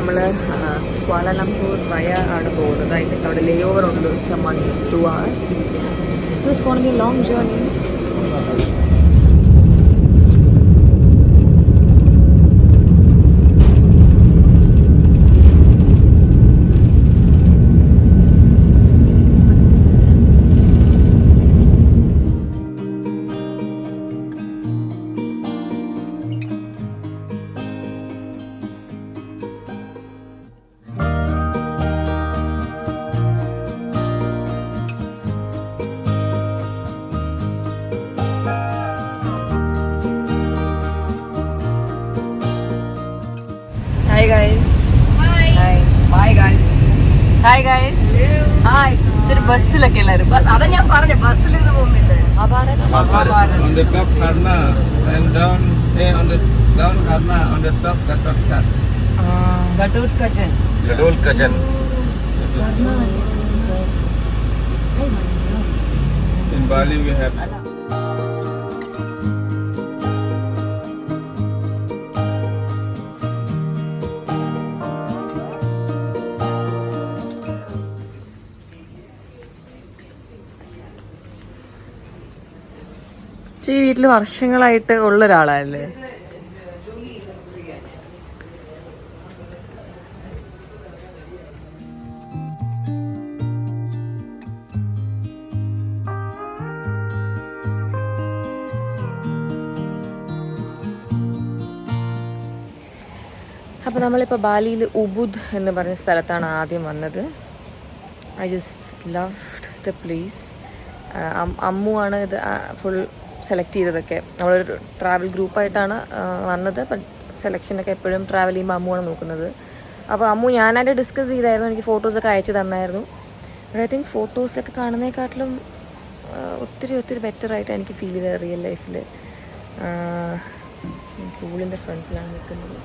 നമ്മൾ ക്വാലലംപൂർ വയ ആണ് പോകുന്നത്. ഐ തിങ്ക് അവിടെ ലേ ഓവർ ഉണ്ട് some 1-2 hours. So it's going to be a long journey. Hi guys. Hi. Hi. Bye guys. Hi guys. Hello. Hi. ഇതൊരു ബസ്സിലൊക്കെ എല്ലാവരും അതാ ഞാൻ പറഞ്ഞ ബസ്സിലിരുന്ന് പോകുന്നുണ്ട്. On the top Karna and down on the down Karna on the top Gatot Kat. Gatot Kajan. Gatot Kajan. In Bali we have ഈ വീട്ടിൽ വർഷങ്ങളായിട്ട് ഉള്ള ഒരാളല്ലേ? അപ്പോൾ നമ്മളിപ്പോൾ ബാലിയിൽ ഉബുദ് എന്ന് പറഞ്ഞ സ്ഥലത്താണ് ആദ്യം വന്നത്. I just loved the place. Ammu ആണ് ഇത് ഫുൾ സെലക്ട് ചെയ്തതൊക്കെ. നമ്മളൊരു ട്രാവൽ ഗ്രൂപ്പായിട്ടാണ് വന്നത്. സെലക്ഷനൊക്കെ എപ്പോഴും ട്രാവൽ ചെയ്യുമ്പോൾ അമ്മുവാണ് നോക്കുന്നത്. അപ്പോൾ അമ്മു ഞാനായിട്ട് ഡിസ്കസ് ചെയ്തായിരുന്നു, എനിക്ക് ഫോട്ടോസൊക്കെ അയച്ചു തന്നായിരുന്നു. ബട്ട് ഐ തിങ്ക് ഫോട്ടോസൊക്കെ കാണുന്നതിനെക്കാട്ടിലും ഒത്തിരി ബെറ്ററായിട്ട് എനിക്ക് ഫീൽ ചെയ്തത് റിയൽ ലൈഫിൽ. പൂളിൻ്റെ ഫ്രണ്ടിലാണ് നിൽക്കുന്നത്.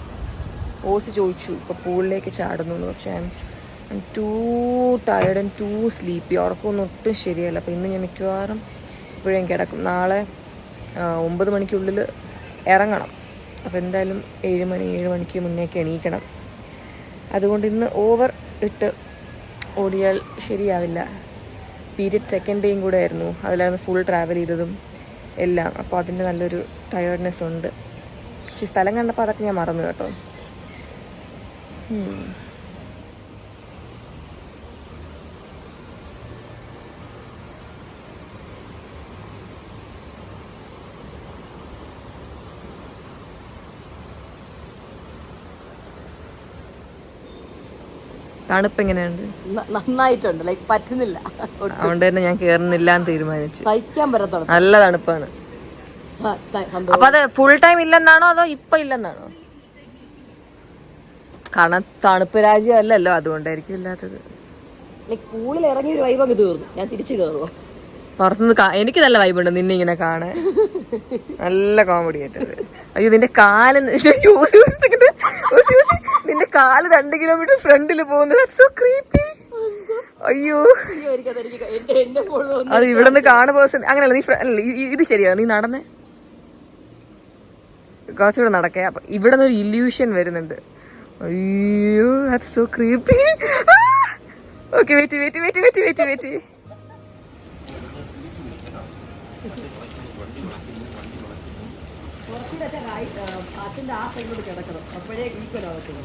ഓസ് ചോദിച്ചു ഇപ്പോൾ പൂളിലേക്ക് ചാടുന്നുള്ളൂ, പക്ഷേ I'm too tired and too sleepy. ഉറക്കമൊന്നും ഒട്ടും ശരിയല്ല. അപ്പോൾ ഇന്ന് ഞാൻ മിക്കവാറും ഇപ്പോഴും കിടക്കും. നാളെ 9 മണിക്കുള്ളിൽ ഇറങ്ങണം. അപ്പോൾ എന്തായാലും 7 മണിക്ക് മുന്നേക്ക് എണീക്കണം. അതുകൊണ്ട് ഇന്ന് ഓവർ ഇട്ട് ഓടിയാൽ ശരിയാവില്ല. പീരിയഡ് സെക്കൻഡ് ഡേയും കൂടെ ആയിരുന്നു, അതിലായിരുന്നു ഫുൾ ട്രാവൽ ചെയ്തതും എല്ലാം. അപ്പോൾ അതിൻ്റെ നല്ലൊരു ടയേർഡ്നെസ് ഉണ്ട്. പക്ഷേ സ്ഥലം കണ്ടപ്പോൾ അതൊക്കെ ഞാൻ മറന്നു കേട്ടോ. തണുപ്പ് എങ്ങനെയുണ്ട്? നന്നായിട്ടുണ്ട്. ലൈക്ക് പറ്റുന്നില്ല, അതുകൊണ്ട് തന്നെ ഞാൻ കേറുന്നില്ല എന്ന് തീരുമാനിച്ചു. സഹിക്കാൻ പറ്റത്തുള്ളൂ, നല്ല തണുപ്പാണ്. അപ്പൊ അത് ഫുൾ ടൈം ഇല്ലെന്നാണോ അതോ ഇപ്പൊ ഇല്ലെന്നാണോ? കാരണം തണുപ്പ് രാജ്യം അല്ലല്ലോ, അതുകൊണ്ടായിരിക്കും ഇല്ലാത്തത്. ലൈക്ക് പൂളിൽ ഇറങ്ങിയ ഒരു വൈബ് അങ്ങ് തീർന്നു. ഞാൻ തിരിച്ചു കയറുവോ? പുറത്തുനിന്ന് എനിക്ക് നല്ല വൈബുണ്ട് നിന്നെ ഇങ്ങനെ കാണാൻ. നല്ല കോമഡി ആയിട്ടത്. അയ്യോ നിന്റെ കാല്, നിന്റെ കാല് 2 കിലോമീറ്റർ ഫ്രണ്ടിൽ പോകുന്നത്. So creepy. അയ്യോ അത് ഇവിടെ നിന്ന് കാണുമ്പോ അങ്ങനെയല്ല. നീ ഇത് ശരിയാണ്, നീ നടന്നേ കുറച്ചുകൂടെ നടക്കേ. അപ്പൊ ഇവിടെ നിന്ന് ഒരു ഇല്യൂഷൻ വരുന്നുണ്ട്. അയ്യോ that's so creepy. Okay wait. അതിന്റെ ആ സൈഡിലോട്ട് കിടക്കണം, അപ്പോഴേ ഈക്വൽ ആവത്തുള്ളൂ.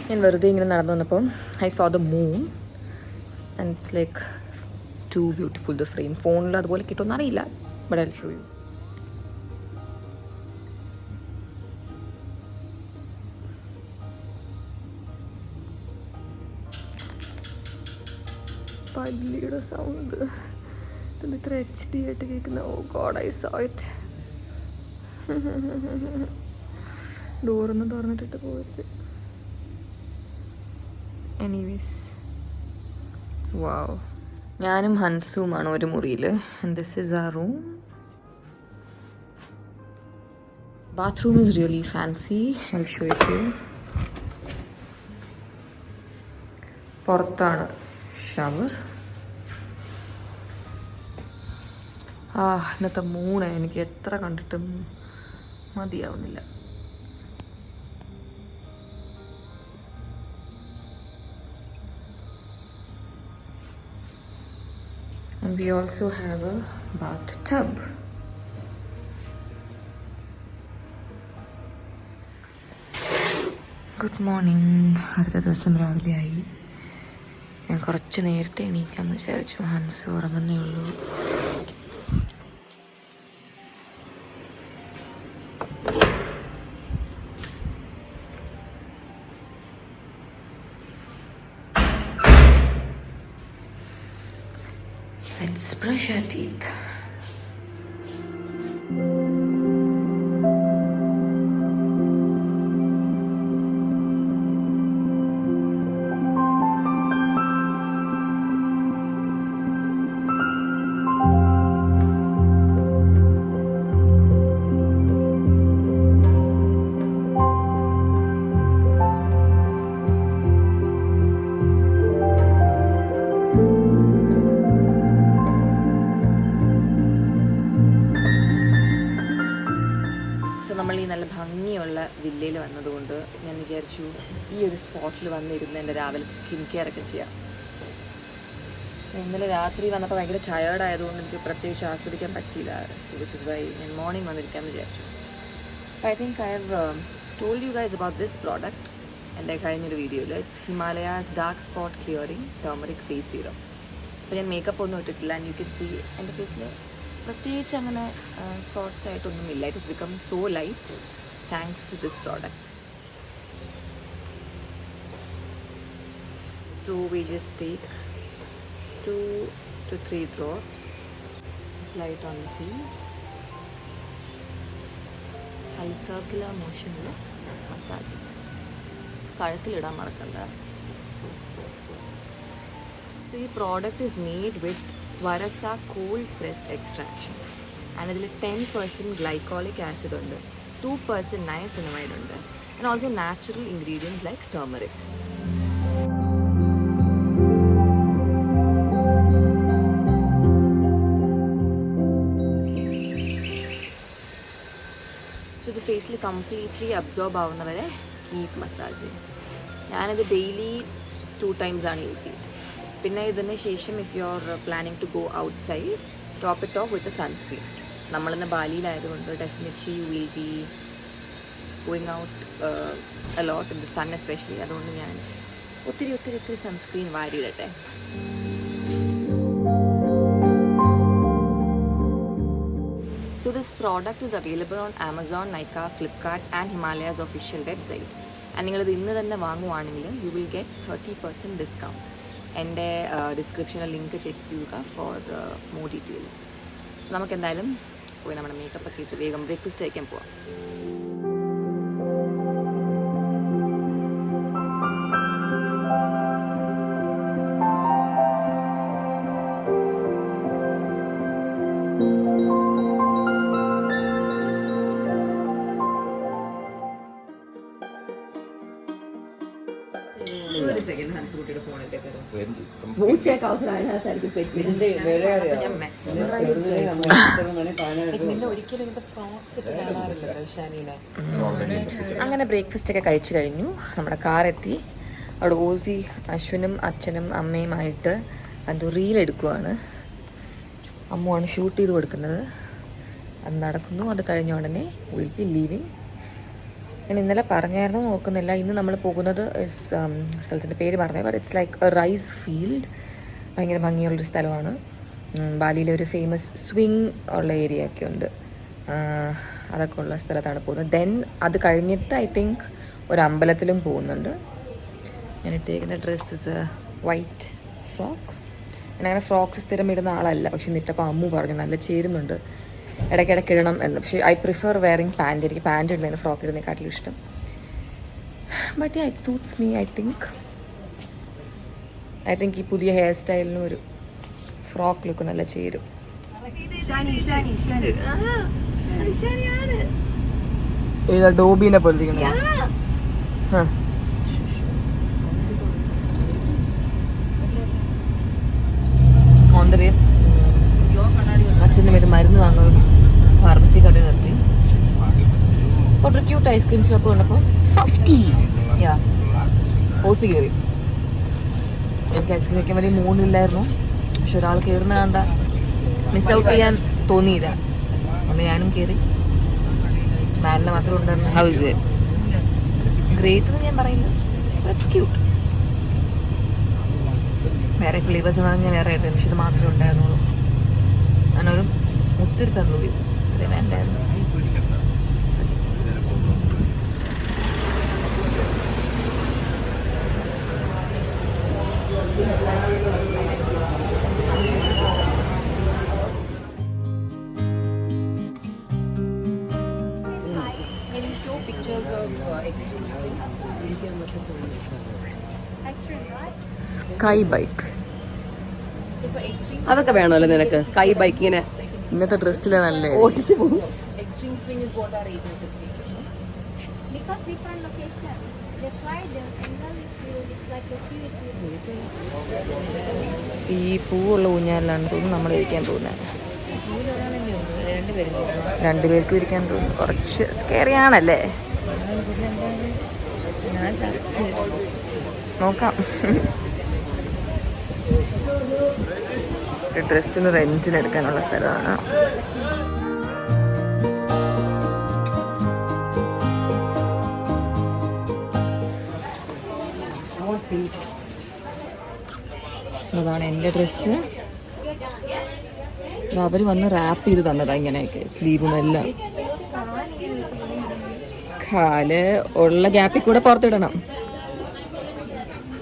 ഞാൻ വെറുതെ ഇങ്ങനെ നടന്നു വന്നപ്പോൾ I saw the moon and it's like too beautiful. The frame ഫോണിൽ അതുപോലെ കിട്ടുമെന്ന് അറിയില്ല, but I will show you. പല്ലിയുടെ സൗണ്ട് ഇത്ര HD ആയിട്ട് കേൾക്കുന്ന. Oh god, I saw it. ഡോറൊന്നും തുറന്നിട്ടിട്ട് പോയത്. Anyways wow. ഞാനും ഹൻസുമാണ് ഒരു മുറിയിൽ. And this is our room. Bathroom is really fancy. I'll show it to you. പുറത്താണ് ഷവർ. ഇന്നത്തെ മൂണ് എനിക്ക് എത്ര കണ്ടിട്ടും മതിയാവുന്നില്ല. And we also have a bathtub. Good morning. അടുത്ത ദിവസം രാവിലെയായി. ഞാൻ കുറച്ച് നേരത്തെ എണീക്കാമെന്ന് വിചാരിച്ചു. ഹൻസ് ഉറങ്ങുന്നേ ഉള്ളൂ. Let's brush our teeth. നമ്മൾ ഈ നല്ല ഭംഗിയുള്ള വില്ലയിൽ വന്നതുകൊണ്ട് ഞാൻ വിചാരിച്ചു ഈ ഒരു സ്പോട്ടിൽ വന്നിരുന്ന് എൻ്റെ രാവിലത്തെ സ്കിൻ കെയർ ഒക്കെ ചെയ്യാം. ഇന്നലെ രാത്രി വന്നപ്പോൾ ഭയങ്കര ടയേർഡ് ആയതുകൊണ്ട് എനിക്ക് പ്രത്യേകിച്ച് ആസ്വദിക്കാൻ പറ്റിയില്ല. സോ വിച്ച് ഇസ് വൈ ഞാൻ മോർണിംഗ് വന്നിരിക്കാമെന്ന് വിചാരിച്ചു. I think I have told you guys about this product എൻ്റെ കഴിഞ്ഞൊരു വീഡിയോയിൽ. It's Himalaya's dark spot clearing turmeric face serum. അപ്പോൾ ഞാൻ മേക്കപ്പ് ഒന്നും ഇട്ടിട്ടില്ല. ആൻഡ് യു കെൻ സീ എൻ്റെ ഫേസിൽ പ്രത്യേകിച്ച് അങ്ങനെ സ്പോട്ട്സ് ആയിട്ടൊന്നുമില്ല. It is become so light thanks to this product. So we just take 2 to 3 drops, apply it on the face. High circular motion massage. കഴുത്തിലിടാൻ മറക്കണ്ട. So ഈ product is made with Swarasa cold pressed extraction. And ഇതിൽ 10% glycolic acid ഉണ്ട്, 2% niacinamide ഉണ്ട്, and also natural ingredients like turmeric. So ഇത് ഫേസിൽ completely absorb ആവുന്നവരെ heat massage. ഞാനത് daily 2 times ആണ് യൂസ് ചെയ്യുന്നത്. പിന്നെ ഇതിന് ശേഷം if you are planning to go outside, top it off with sunscreen. നമ്മളിന്ന് ബാലിയിലായതുകൊണ്ട് definitely you will be going out a lot in the sun especially. അതുകൊണ്ട് ഞാൻ ഒത്തിരി സൺസ്ക്രീൻ വാരിയിടട്ടെ. So this product is available on Amazon, Nykaa, Flipkart and Himalaya's official website. And നിങ്ങളിത് ഇന്ന് തന്നെ വാങ്ങുവാണെങ്കിൽ you will get 30% discount. എൻ്റെ ഡിസ്ക്രിപ്ഷനിൽ ലിങ്ക് ചെക്ക് ചെയ്യുക ഫോർ മോർ ഡീറ്റെയിൽസ്. നമുക്ക് എന്തായാലും പോയി നമ്മുടെ മേക്കപ്പ് ഒക്കെ ഇട്ട് വേഗം ബ്രേക്ക്ഫാസ്റ്റ് കഴിക്കാൻ പോവാം. ഒരു സെക്കൻഡ് ഹൻസ് കുട്ടിയുടെ ഫോണിലേക്ക് പൂച്ചയൊക്കെ അവസരം അതിനകത്തായിരിക്കും പെറ്റിന്റെ അങ്ങനെ ബ്രേക്ക്ഫാസ്റ്റ് ഒക്കെ കഴിച്ചു കഴിഞ്ഞു. നമ്മുടെ കാറെത്തി. അവിടെ ഓസി അശ്വിനും അച്ഛനും അമ്മയുമായിട്ട് എന്തോ റീലെടുക്കുവാണ്. അമ്മുവാണ് ഷൂട്ട് ചെയ്ത് കൊടുക്കുന്നത്. അത് നടക്കുന്നു. അത് കഴിഞ്ഞ ഉടനെ വിൽ ബി ലീവിങ്. ഞാൻ ഇന്നലെ പറഞ്ഞായിരുന്നു, നോക്കുന്നില്ല. ഇന്ന് നമ്മൾ പോകുന്നത് സ്ഥലത്തിൻ്റെ പേര് പറഞ്ഞു. But it's like a rice field. ഭയങ്കര ഭംഗിയുള്ളൊരു സ്ഥലമാണ്. ബാലിയിലെ ഒരു ഫേമസ് സ്വിങ് ഉള്ള ഏരിയ ഒക്കെ ഉണ്ട്. അതൊക്കെ ഉള്ള സ്ഥലത്താണ് പോകുന്നത്. ദെൻ അത് കഴിഞ്ഞിട്ട് ഐ തിങ്ക് ഒരു അമ്പലത്തിലും പോകുന്നുണ്ട്. ഞാൻ ഇട്ടേക്കുന്ന dress is a white frock. ഞാനങ്ങനെ ഫ്രോക്സ് സ്ഥിരം ഇടുന്ന ആളല്ല. പക്ഷെ ഇന്നിട്ടപ്പോൾ അമ്മു പറഞ്ഞു നല്ല ചേരുന്നുണ്ട്, ഇടയ്ക്കിടയ്ക്ക് ഇടണം എന്ന്. പക്ഷേ ഐ പ്രിഫർ വെയറിങ് പാൻറ്. എനിക്ക് പാൻറ് ഇടുന്നതിന് ഫ്രോക്ക് ഇടുന്നതിനെക്കാട്ടിലും ഇഷ്ടം. But yeah it suits me. I think ഈ പുതിയ ഹെയർ സ്റ്റൈലിനും ഒരു ഫ്രോക്ക് ലുക്ക് നല്ല ചേരും. ഏതാ ഡോബീനെ പോലിരിക്കണം. പേര് അച്ഛൻ്റെ പേര് മരുന്ന് വാങ്ങാൻ ഫാർമസി കടയിൽ നിർത്തി. ഒരു ക്യൂട്ട് ഐസ്ക്രീം ഷോപ്പ് കണ്ടപ്പോൾ സോഫ്റ്റി ഓസി കയറി. എനിക്ക് ഐസ്ക്രീം കഴിക്കാൻ വലിയ മൂഡില്ലായിരുന്നു. പക്ഷെ ഒരാൾ കയറുന്ന കണ്ട മിസ് ഔട്ട് ചെയ്യാൻ തോന്നിയില്ല. അതുകൊണ്ട് ഞാനും കയറി. മാനിനെ മാത്രം ഉണ്ടായിരുന്നു. ഹൗസ് ഗ്രേറ്റ് എന്ന് ഞാൻ പറയില്ല, ഇറ്റ്സ് ക്യൂട്ട്. വേറെ ഫ്ലേവേഴ്സ് ഞാൻ വേറെ ആയിട്ട്, പക്ഷെ ഇത് മാത്രമേ ഉണ്ടായിരുന്നുള്ളൂ. ഞാനൊരു മുത്തിരി തന്നു അതേ വേണ്ടായിരുന്നു. സ്കൈ ബൈക്ക് അതൊക്കെ വേണമല്ലോ നിനക്ക്. സ്കൈ ബൈക്ക് ഇങ്ങനെ ഇന്നത്തെ ഡ്രസ്സിലാണല്ലേ ഓടിച്ചു പോകും. Because different location. That's why the angle is like the view is ഈ പൂവുള്ള ഊഞ്ഞാലാണ് തോന്നുന്നു നമ്മൾ ഇരിക്കാൻ പോകുന്നത്. രണ്ടുപേർക്കും ഇരിക്കാൻ തോന്നുന്നു. കുറച്ച് സ്കെയറിയാണല്ലേ, നോക്കാം. ഡ്രസ്സിന് റെന്റിന് എടുക്കാനുള്ള സ്ഥലമാണ്. അതാണ് എൻ്റെ ഡ്രസ്സ്. അവർ വന്ന് റാപ്പ് ചെയ്ത് തന്നതാ ഇങ്ങനെയൊക്കെ, സ്ലീവും എല്ലാം. കാല് ഉള്ള ഗ്യാപ്പിൽ കൂടെ പുറത്തിടണം.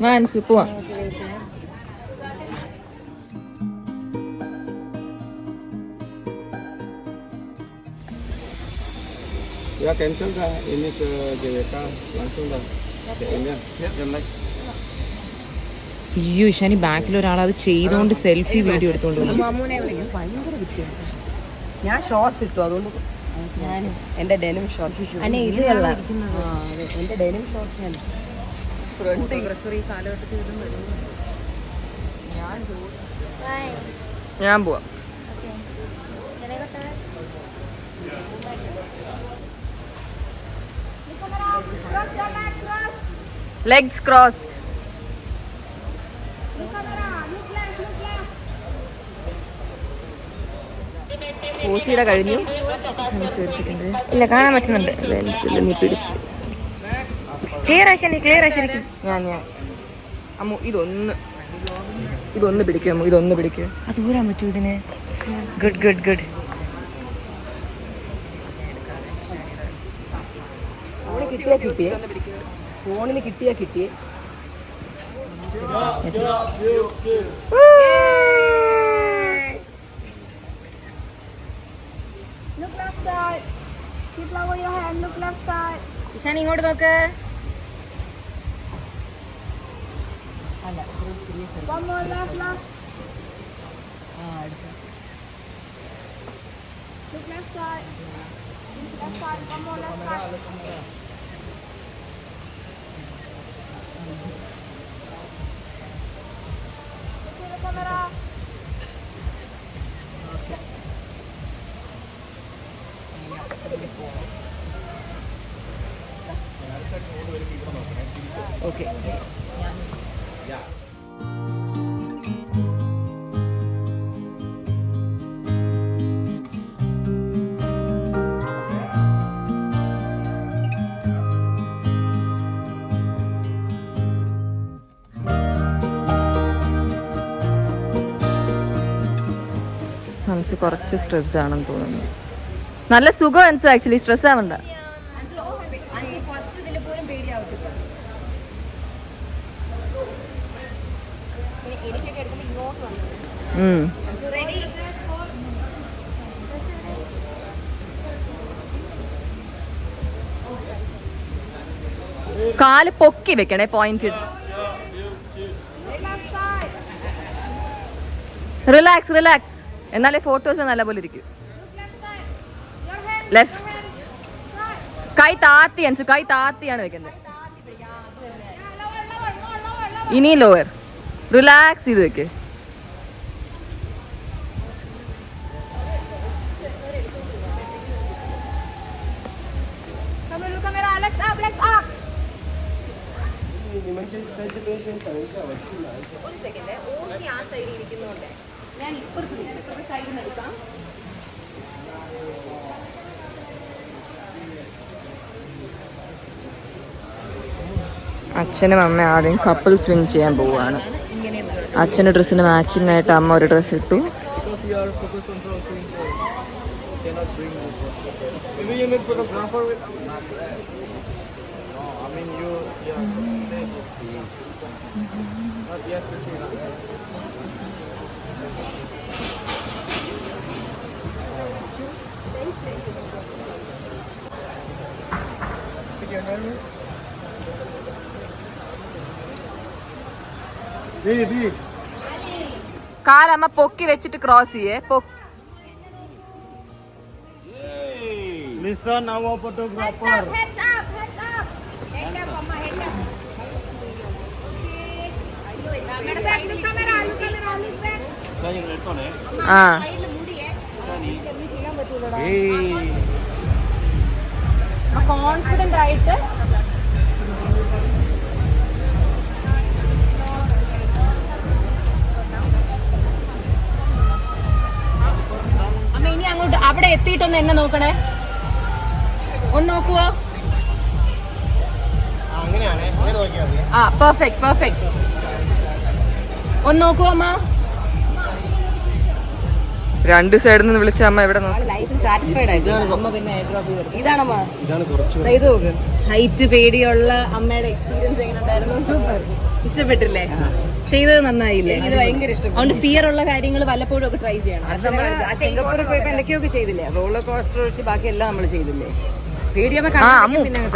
വാൻസ് പോവാം. Ya cancel dah ini ke GWK langsung dah. Ini ya jam naik. അയ്യോ ഇഷാനി, ബാക്കിൽ ഒരാൾ അത് ചെയ്തോണ്ട് സെൽഫി വീഡിയോ എടുത്തോണ്ട് ഭയങ്കര വ്യത്യാസം. ഞാൻ ഷോർട്സ് ഇട്ടു, അതുകൊണ്ട് എന്റെ ഡെനിം ഷോർട്സ്. എന്റെ ഡെനിം ഷോർട്സ് ഞാൻ പോവാം. Legs crossed. പോസിയുടെ കഴിഞ്ഞു. ഇല്ല, കാണാൻ പറ്റുന്നുണ്ട്. ലെൻസിൽ നീ പിടിച്ച് ക്ലിയർ ആശാനി, ക്ലിയർ ആശാനിക്കും. ഞാൻ അമ്മു ഇതൊന്ന് പിടിക്കും. അമ്മു ഇതൊന്ന് പിടിക്കും. അത് ഊരാൻ പറ്റൂ ഇതിന്. Good good good. ഫോണിന് കിട്ടിയേ. Look left side. Keep lower your hand. Look left side. Ishani ഇങ്ങോട്ട് നോക്ക്. One more left. Look left side. Left side. One more left side. Look at the camera. Okay. മനസ്സ് കുറച്ച് സ്ട്രെസ്ഡ് ആണെന്ന് തോന്നുന്നു. നല്ല സുഖം മനസ്സ്, ആക്ച്വലി സ്ട്രെസ് ആവണ്ട. കാല് പൊക്കി വെക്കണേ, പോയിന്റ്. റിലാക്സ്. എന്നാലേ ഫോട്ടോസ് നല്ലപോലെ ഇരിക്കും. ലെഫ്റ്റ്. കൈ താത്തി അൻസു, കൈ താത്തിയാണ് വെക്കുന്നത്. ഇനി ലോവർ. റിലാക്സ് ചെയ്ത് വെക്ക്. Heads up. ഒരു സെക്കൻഡ്, ഓസി ആ സൈഡിൽ ഇരിക്കുന്നോണ്ടേ ഞാൻ ഇപ്പുറത്തെ സൈഡിൽ നിന്ന് എടുക്കാം. അച്ഛനും അമ്മ ആദ്യം കപ്പിൾ സ്വിങ് ചെയ്യാൻ പോവുകയാണ്. അച്ഛൻ്റെ ഡ്രസ്സിന് മാച്ചിങ് ആയിട്ട് അമ്മ ഒരു ഡ്രസ്സ് ഇട്ടു. കാലമ്മ പൊക്കി വെച്ചിട്ട് ക്രോസ് ചെയ്യേ. Listen, our Heads photographer. up, heads up, heads up. Head up, Mama, head up. Okay. Look back, look camera, look camera, look back. ആ Side le moodi hai. Confident ആയിട്ട് അമ്മ ഇനി അങ്ങോട്ട് അവിടെ എത്തിയിട്ടൊന്ന് എന്നെ നോക്കണേ. ഒന്ന് നോക്കുവോ? ആ പെർഫെക്റ്റ് പെർഫെക്റ്റ്. ഒന്ന് നോക്കുവോ അമ്മ? രണ്ട് സൈഡിൽ നിന്ന് വിളിച്ച അമ്മ എവിടെ നോക്കും? ലൈഫിൽ സാറ്റിസ്ഫൈഡ് ആയിരുന്നു അമ്മ. പിന്നെ ഇതാണമ്മ, ഇത് നോക്ക്. ഹൈറ്റ് പേടിയുള്ള അമ്മയുടെ എക്സ്പീരിയൻസ് എങ്ങനെ ഉണ്ടായിരുന്നു? സൂപ്പർ. ഇഷ്ടപ്പെട്ടില്ലേ? ചെയ്തത് നന്നായില്ലേ? ഇത് ഭയങ്കര ഇഷ്ടം. അതുകൊണ്ട് ഫിയർ ഉള്ള കാര്യങ്ങൾ വല്ലപ്പോഴും ഒക്കെ ട്രൈ ചെയ്യണം. അത് നമ്മൾ സിംഗപ്പൂരിൽ പോയപ്പോ എന്തൊക്കെയൊക്കെ ചെയ്തില്ലേ? റോളർ കോസ്റ്റർ ഒഴിച്ച് ബാക്കി എല്ലാം നമ്മൾ ചെയ്തില്ലേ?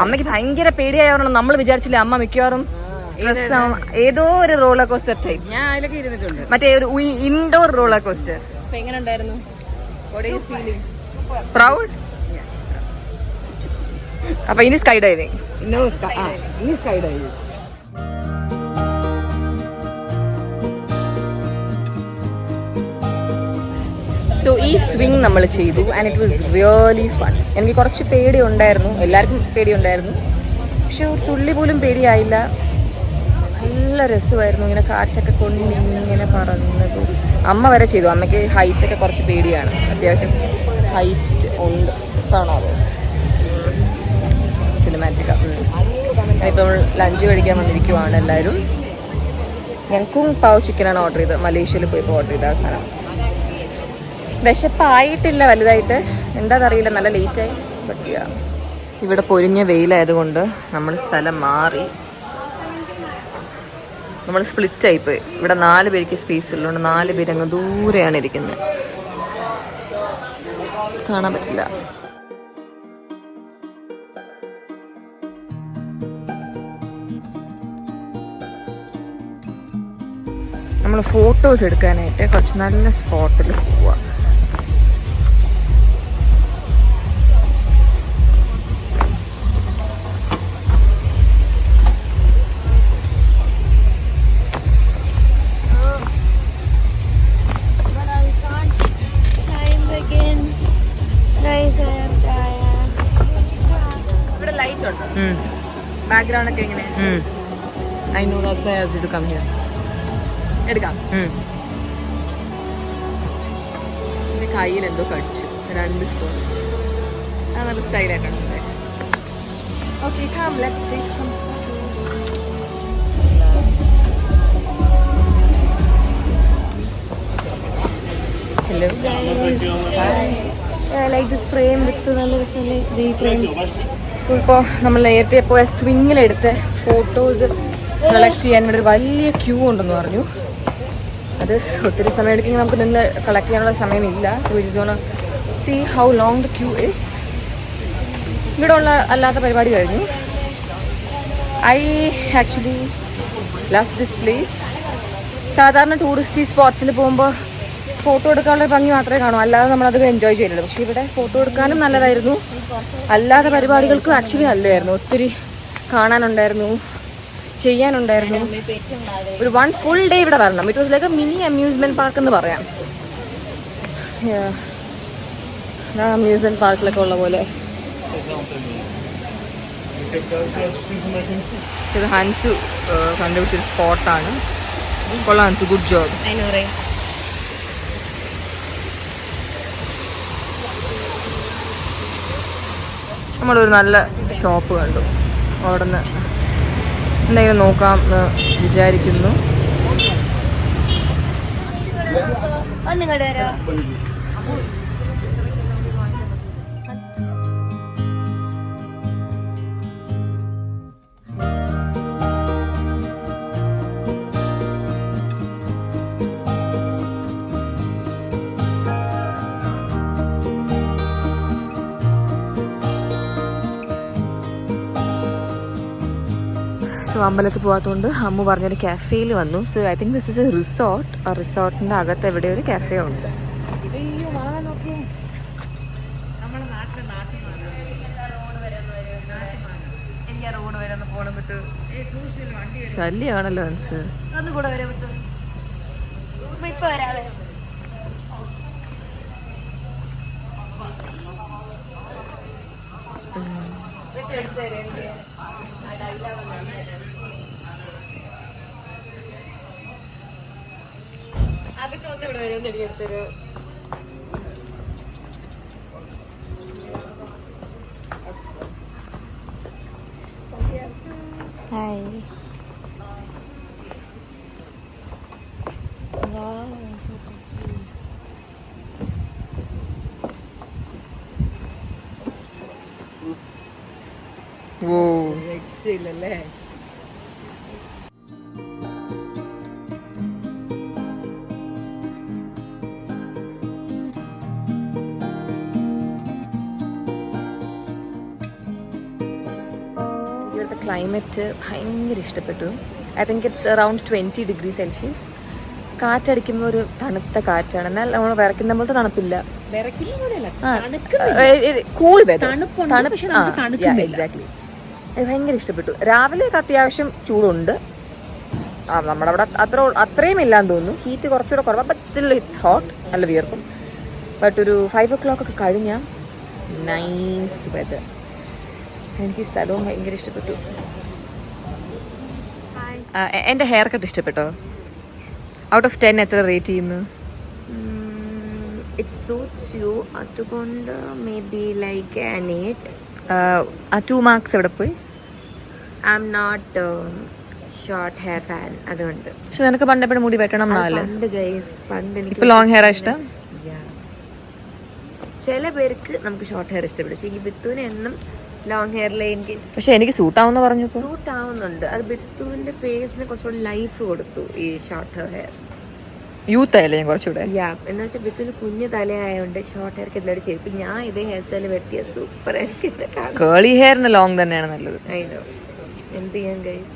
അമ്മയ്ക്ക് ഭയങ്കര പേടിയായതുകൊണ്ട് നമ്മൾ വിചാരിച്ചില്ലേ അമ്മ മിക്കവാറും ഏതോ ഒരു റോളർ കോസ്റ്റർ ടൈപ്പ്. ഞാൻ അതിലൊക്കെ ഇരുന്നിട്ടുണ്ട്. മറ്റേ ഒരു ഇൻഡോർ റോളർ കോസ്റ്റർ. അപ്പൊ എങ്ങനെ ഉണ്ടായിരുന്നു? പ്രൗഡ്. അപ്പൊ ഇനി സ്കൈ ഡൈവിംഗ്. ഇനി സ്കൈ ഡൈവിംഗ്. സോ ഈ സ്വിങ് നമ്മൾ ചെയ്തു and it was really fun. എനിക്ക് കുറച്ച് പേടി ഉണ്ടായിരുന്നു, എല്ലാവർക്കും പേടി ഉണ്ടായിരുന്നു, പക്ഷെ ഒരു തുള്ളി പോലും പേടിയായില്ല. നല്ല രസമായിരുന്നു ഇങ്ങനെ കാറ്റൊക്കെ കൊണ്ട് ഇങ്ങനെ പറന്നത്. അമ്മ വരെ ചെയ്തു. അമ്മയ്ക്ക് ഹൈറ്റൊക്കെ കുറച്ച് പേടിയാണ്, അത്യാവശ്യം ഹൈറ്റ് ഉണ്ട്. കാണാമോ സിനിമാറ്റിക്ക. ഇപ്പം ലഞ്ച് കഴിക്കാൻ വന്നിരിക്കുവാണ് എല്ലാവരും. ഞങ്ങൾക്കും പാവ് ചിക്കനാണ് ഓർഡർ ചെയ്തത്. മലേഷ്യയിൽ പോയപ്പോൾ ഓർഡർ ചെയ്ത അവസാനം. വിശപ്പായിട്ടില്ല വലുതായിട്ട്, എന്താണെന്നറിയില്ല, നല്ല ലേറ്റായി. ബട്ട് ഇവിടെ പൊരിഞ്ഞ വെയിലായതുകൊണ്ട് നമ്മൾ സ്ഥലം മാറി. നമ്മൾ സ്പ്ലിറ്റ് ആയിപ്പോയി. ഇവിടെ 4 പേർക്ക് സ്പേസ് ഉള്ളതുകൊണ്ട് 4 പേര് അങ്ങ് ദൂരെയാണ് ഇരിക്കുന്നത്, കാണാൻ പറ്റില്ല. നമ്മൾ ഫോട്ടോസ് എടുക്കാനായിട്ട് കുറച്ച് നല്ല സ്പോട്ടിൽ പോവുക. ഇവിടെ ലൈറ്റ് ഉണ്ട്, ബാക്ക്ഗ്രൗണ്ട് ഒക്കെ എങ്ങനെ? I know, that's why I asked you to come here. എടുക്കാം. എൻ്റെ കയ്യിൽ എന്തോ കടിച്ചു, 2 സ്പൂൺ. അത് നല്ല സ്റ്റൈലായിട്ടുണ്ട്. Okay, come let's take some photos. Hello guys, I like this frame with നല്ല രസമല്ലേ ഈ ഫ്രെയിം. സോ ഇപ്പോൾ നമ്മൾ നേരത്തെ പോയ സ്വിങ്ങിലെടുത്ത് ഫോട്ടോസ് കളക്ട് ചെയ്യാൻ ഇവിടെ ഒരു വലിയ ക്യൂ ഉണ്ടെന്ന് പറഞ്ഞു. അത് ഒത്തിരി സമയം എടുക്കെങ്കിൽ നമുക്ക് നിന്ന് കളക്ട് ചെയ്യാനുള്ള സമയമില്ല. So it is gonna see how long the queue is. ഇവിടെ ഉള്ള അല്ലാത്ത പരിപാടി കഴിഞ്ഞു. I actually love this place. സാധാരണ ടൂറിസ്റ്റ് സ്പോട്ട്സിൽ പോകുമ്പോൾ ഫോട്ടോ എടുക്കാനുള്ള ഭംഗി മാത്രമേ കാണൂ, അല്ലാതെ നമ്മളത് എൻജോയ് ചെയ്യുന്നുള്ളൂ. പക്ഷേ ഇവിടെ ഫോട്ടോ എടുക്കാനും നല്ലതായിരുന്നു, അല്ലാത്ത പരിപാടികൾക്കും ആക്ച്വലി നല്ലതായിരുന്നു. ഒത്തിരി കാണാനുണ്ടായിരുന്നു, ചെയ്യാനുണ്ടായിരുന്നു. ഒരു 1 full day ഇവിടെ വരണം. It was like A mini amusement park എന്ന് പറയാം. അമ്യൂസ്മെന്റ് പാർക്കിലൊക്കെ ഉള്ള പോലെ ഇത് ഹൻസു കണ്ടുപിടിച്ചൊരു സ്പോട്ടാണ്. കൊള്ളാം ഹൻസു, ഗുഡ് ജോബ്. നമ്മളൊരു നല്ല ഷോപ്പ് കണ്ടു, അവിടെ നിന്ന് എന്തെങ്കിലും നോക്കാം എന്ന് വിചാരിക്കുന്നു. സോ അമ്പലത്തിൽ പോകാത്തതുകൊണ്ട് അമ്മ പറഞ്ഞൊരു കഫേയിൽ വന്നു. So I think this is a resort. ആ റിസോർട്ടിൻ്റെ അകത്ത് എവിടെ ഒരു കഫേ ഉണ്ട്. ശല്യമാണല്ലോ മനസ്സ്. ഹായ്. ഓ രക്ഷയില്ലല്ലേ. ഇവിടുത്തെ ക്ലൈമറ്റ് ഭയങ്കര ഇഷ്ടപ്പെട്ടു. I think it's around 20 degree Celsius. കാറ്റടിക്കുമ്പോൾ ഒരു തണുത്ത കാറ്റാണ്, എന്നാൽ നമ്മൾ വിറയ്ക്കുന്ന പോലത്തെ തണുപ്പില്ല. Cool weather, exactly. ഭയങ്കര ഇഷ്ടപ്പെട്ടു. രാവിലെ അത്യാവശ്യം ചൂടുണ്ട്, നമ്മുടെ അവിടെ അത്രയും ഇല്ലാന്ന് തോന്നുന്നു. ഹീറ്റ് കുറച്ചുകൂടെ കുറവാണ്, ബട്ട് സ്റ്റിൽ ഇറ്റ്സ് ഹോട്ട്, നല്ല വിയർക്കും. ബട്ട് ഒരു 5 o'clock ഒക്കെ കഴിഞ്ഞാൽ നൈസ് വെതർ. എനിക്ക് ഈ സ്ഥലവും ഭയങ്കര ഇഷ്ടപ്പെട്ടു. എൻ്റെ ഹെയർ കട്ട് ഇഷ്ടപ്പെട്ടോ? ഔട്ട് ഓഫ് 10 എത്ര റേറ്റ് ചെയ്യുന്നു? It suits you. അതുകൊണ്ട് maybe like an 8. 2 marks എവിടെ പോയി? I am not short hair fan, അതുകൊണ്ട്. പക്ഷെ നിനക്ക് പണ്ട് എപ്പോഴും മുടി വെട്ടണം എന്നല്ലേ? പണ്ട് എനിക്ക് ഇപ്പൊ ലോങ് ഹെയർ ഇഷ്ടം. ചില പേർക്ക് നമുക്ക് ഷോർട്ട് ഹെയർ ഇഷ്ടപ്പെടും, പക്ഷെ ഈ ബിത്തുവിന് എന്നും ലോങ് ഹെയറിലെ എനിക്ക്. പക്ഷെ എനിക്ക് സൂട്ട് ആവുന്ന പറഞ്ഞു. സൂട്ട് ആവുന്നുണ്ട്. അത് ബിത്തുവിന്റെ ഫേസിന് കുറച്ചുകൂടി ലൈഫ് കൊടുത്തു ഈ ഷോർട്ട് ഹെയർ. യൂത്ത് ആയില്ലേ ഞാൻ കുറച്ചുകൂടെ. എന്ന് വെച്ചാൽ ബിത്തുവിന് കുഞ്ഞു തലയായോണ്ട് ഷോർട്ട് ഹെയർ കിട്ടില്ല ചെയ്യും. ഞാൻ ഇതേ ഹെയർ സ്റ്റൈൽ വെട്ടിയ സൂപ്പർ ആയിരിക്കും. കേളി ഹെയറിന് ലോങ് തന്നെയാണ് നല്ലത്. I know. എന്ത് ചെയ്യാൻ guys.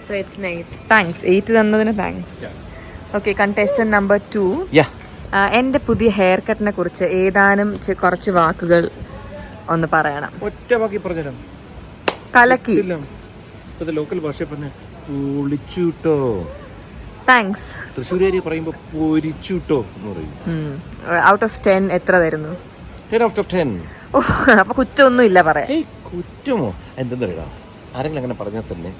So it's nice. Thanks 8 തന്നതിന് താങ്ക്സ്. Okay, contestant number 2. എൻ്റെ പുതിയ ഹെയർ കട്ടിനെ കുറിച്ച് ഏതാനും കുറച്ച് വാക്കുകൾ ഒന്ന് പറയണം. ഒറ്റ വാക്കി പറഞ്ഞുതരാം. കലക്കി. ലോക്കൽ ഭാഷ പറഞ്ഞ പൊളിച്ചുട്ടോ. താങ്ക്സ്. തൃശ്ശൂരേരി പറയുമ്പോ പൊരിച്ചുട്ടോ എന്ന് പറയും. ഔട്ട് ഓഫ് 10 എത്ര തരുന്നു? 10 out of 10. ഓ, അപ്പൊ കുറ്റമൊന്നും ഇല്ല പറയാം. കുറ്റമോ? എന്തെന്നറിയാ, ആരെങ്കിലും അങ്ങനെ പറഞ്ഞാൽ തന്നെ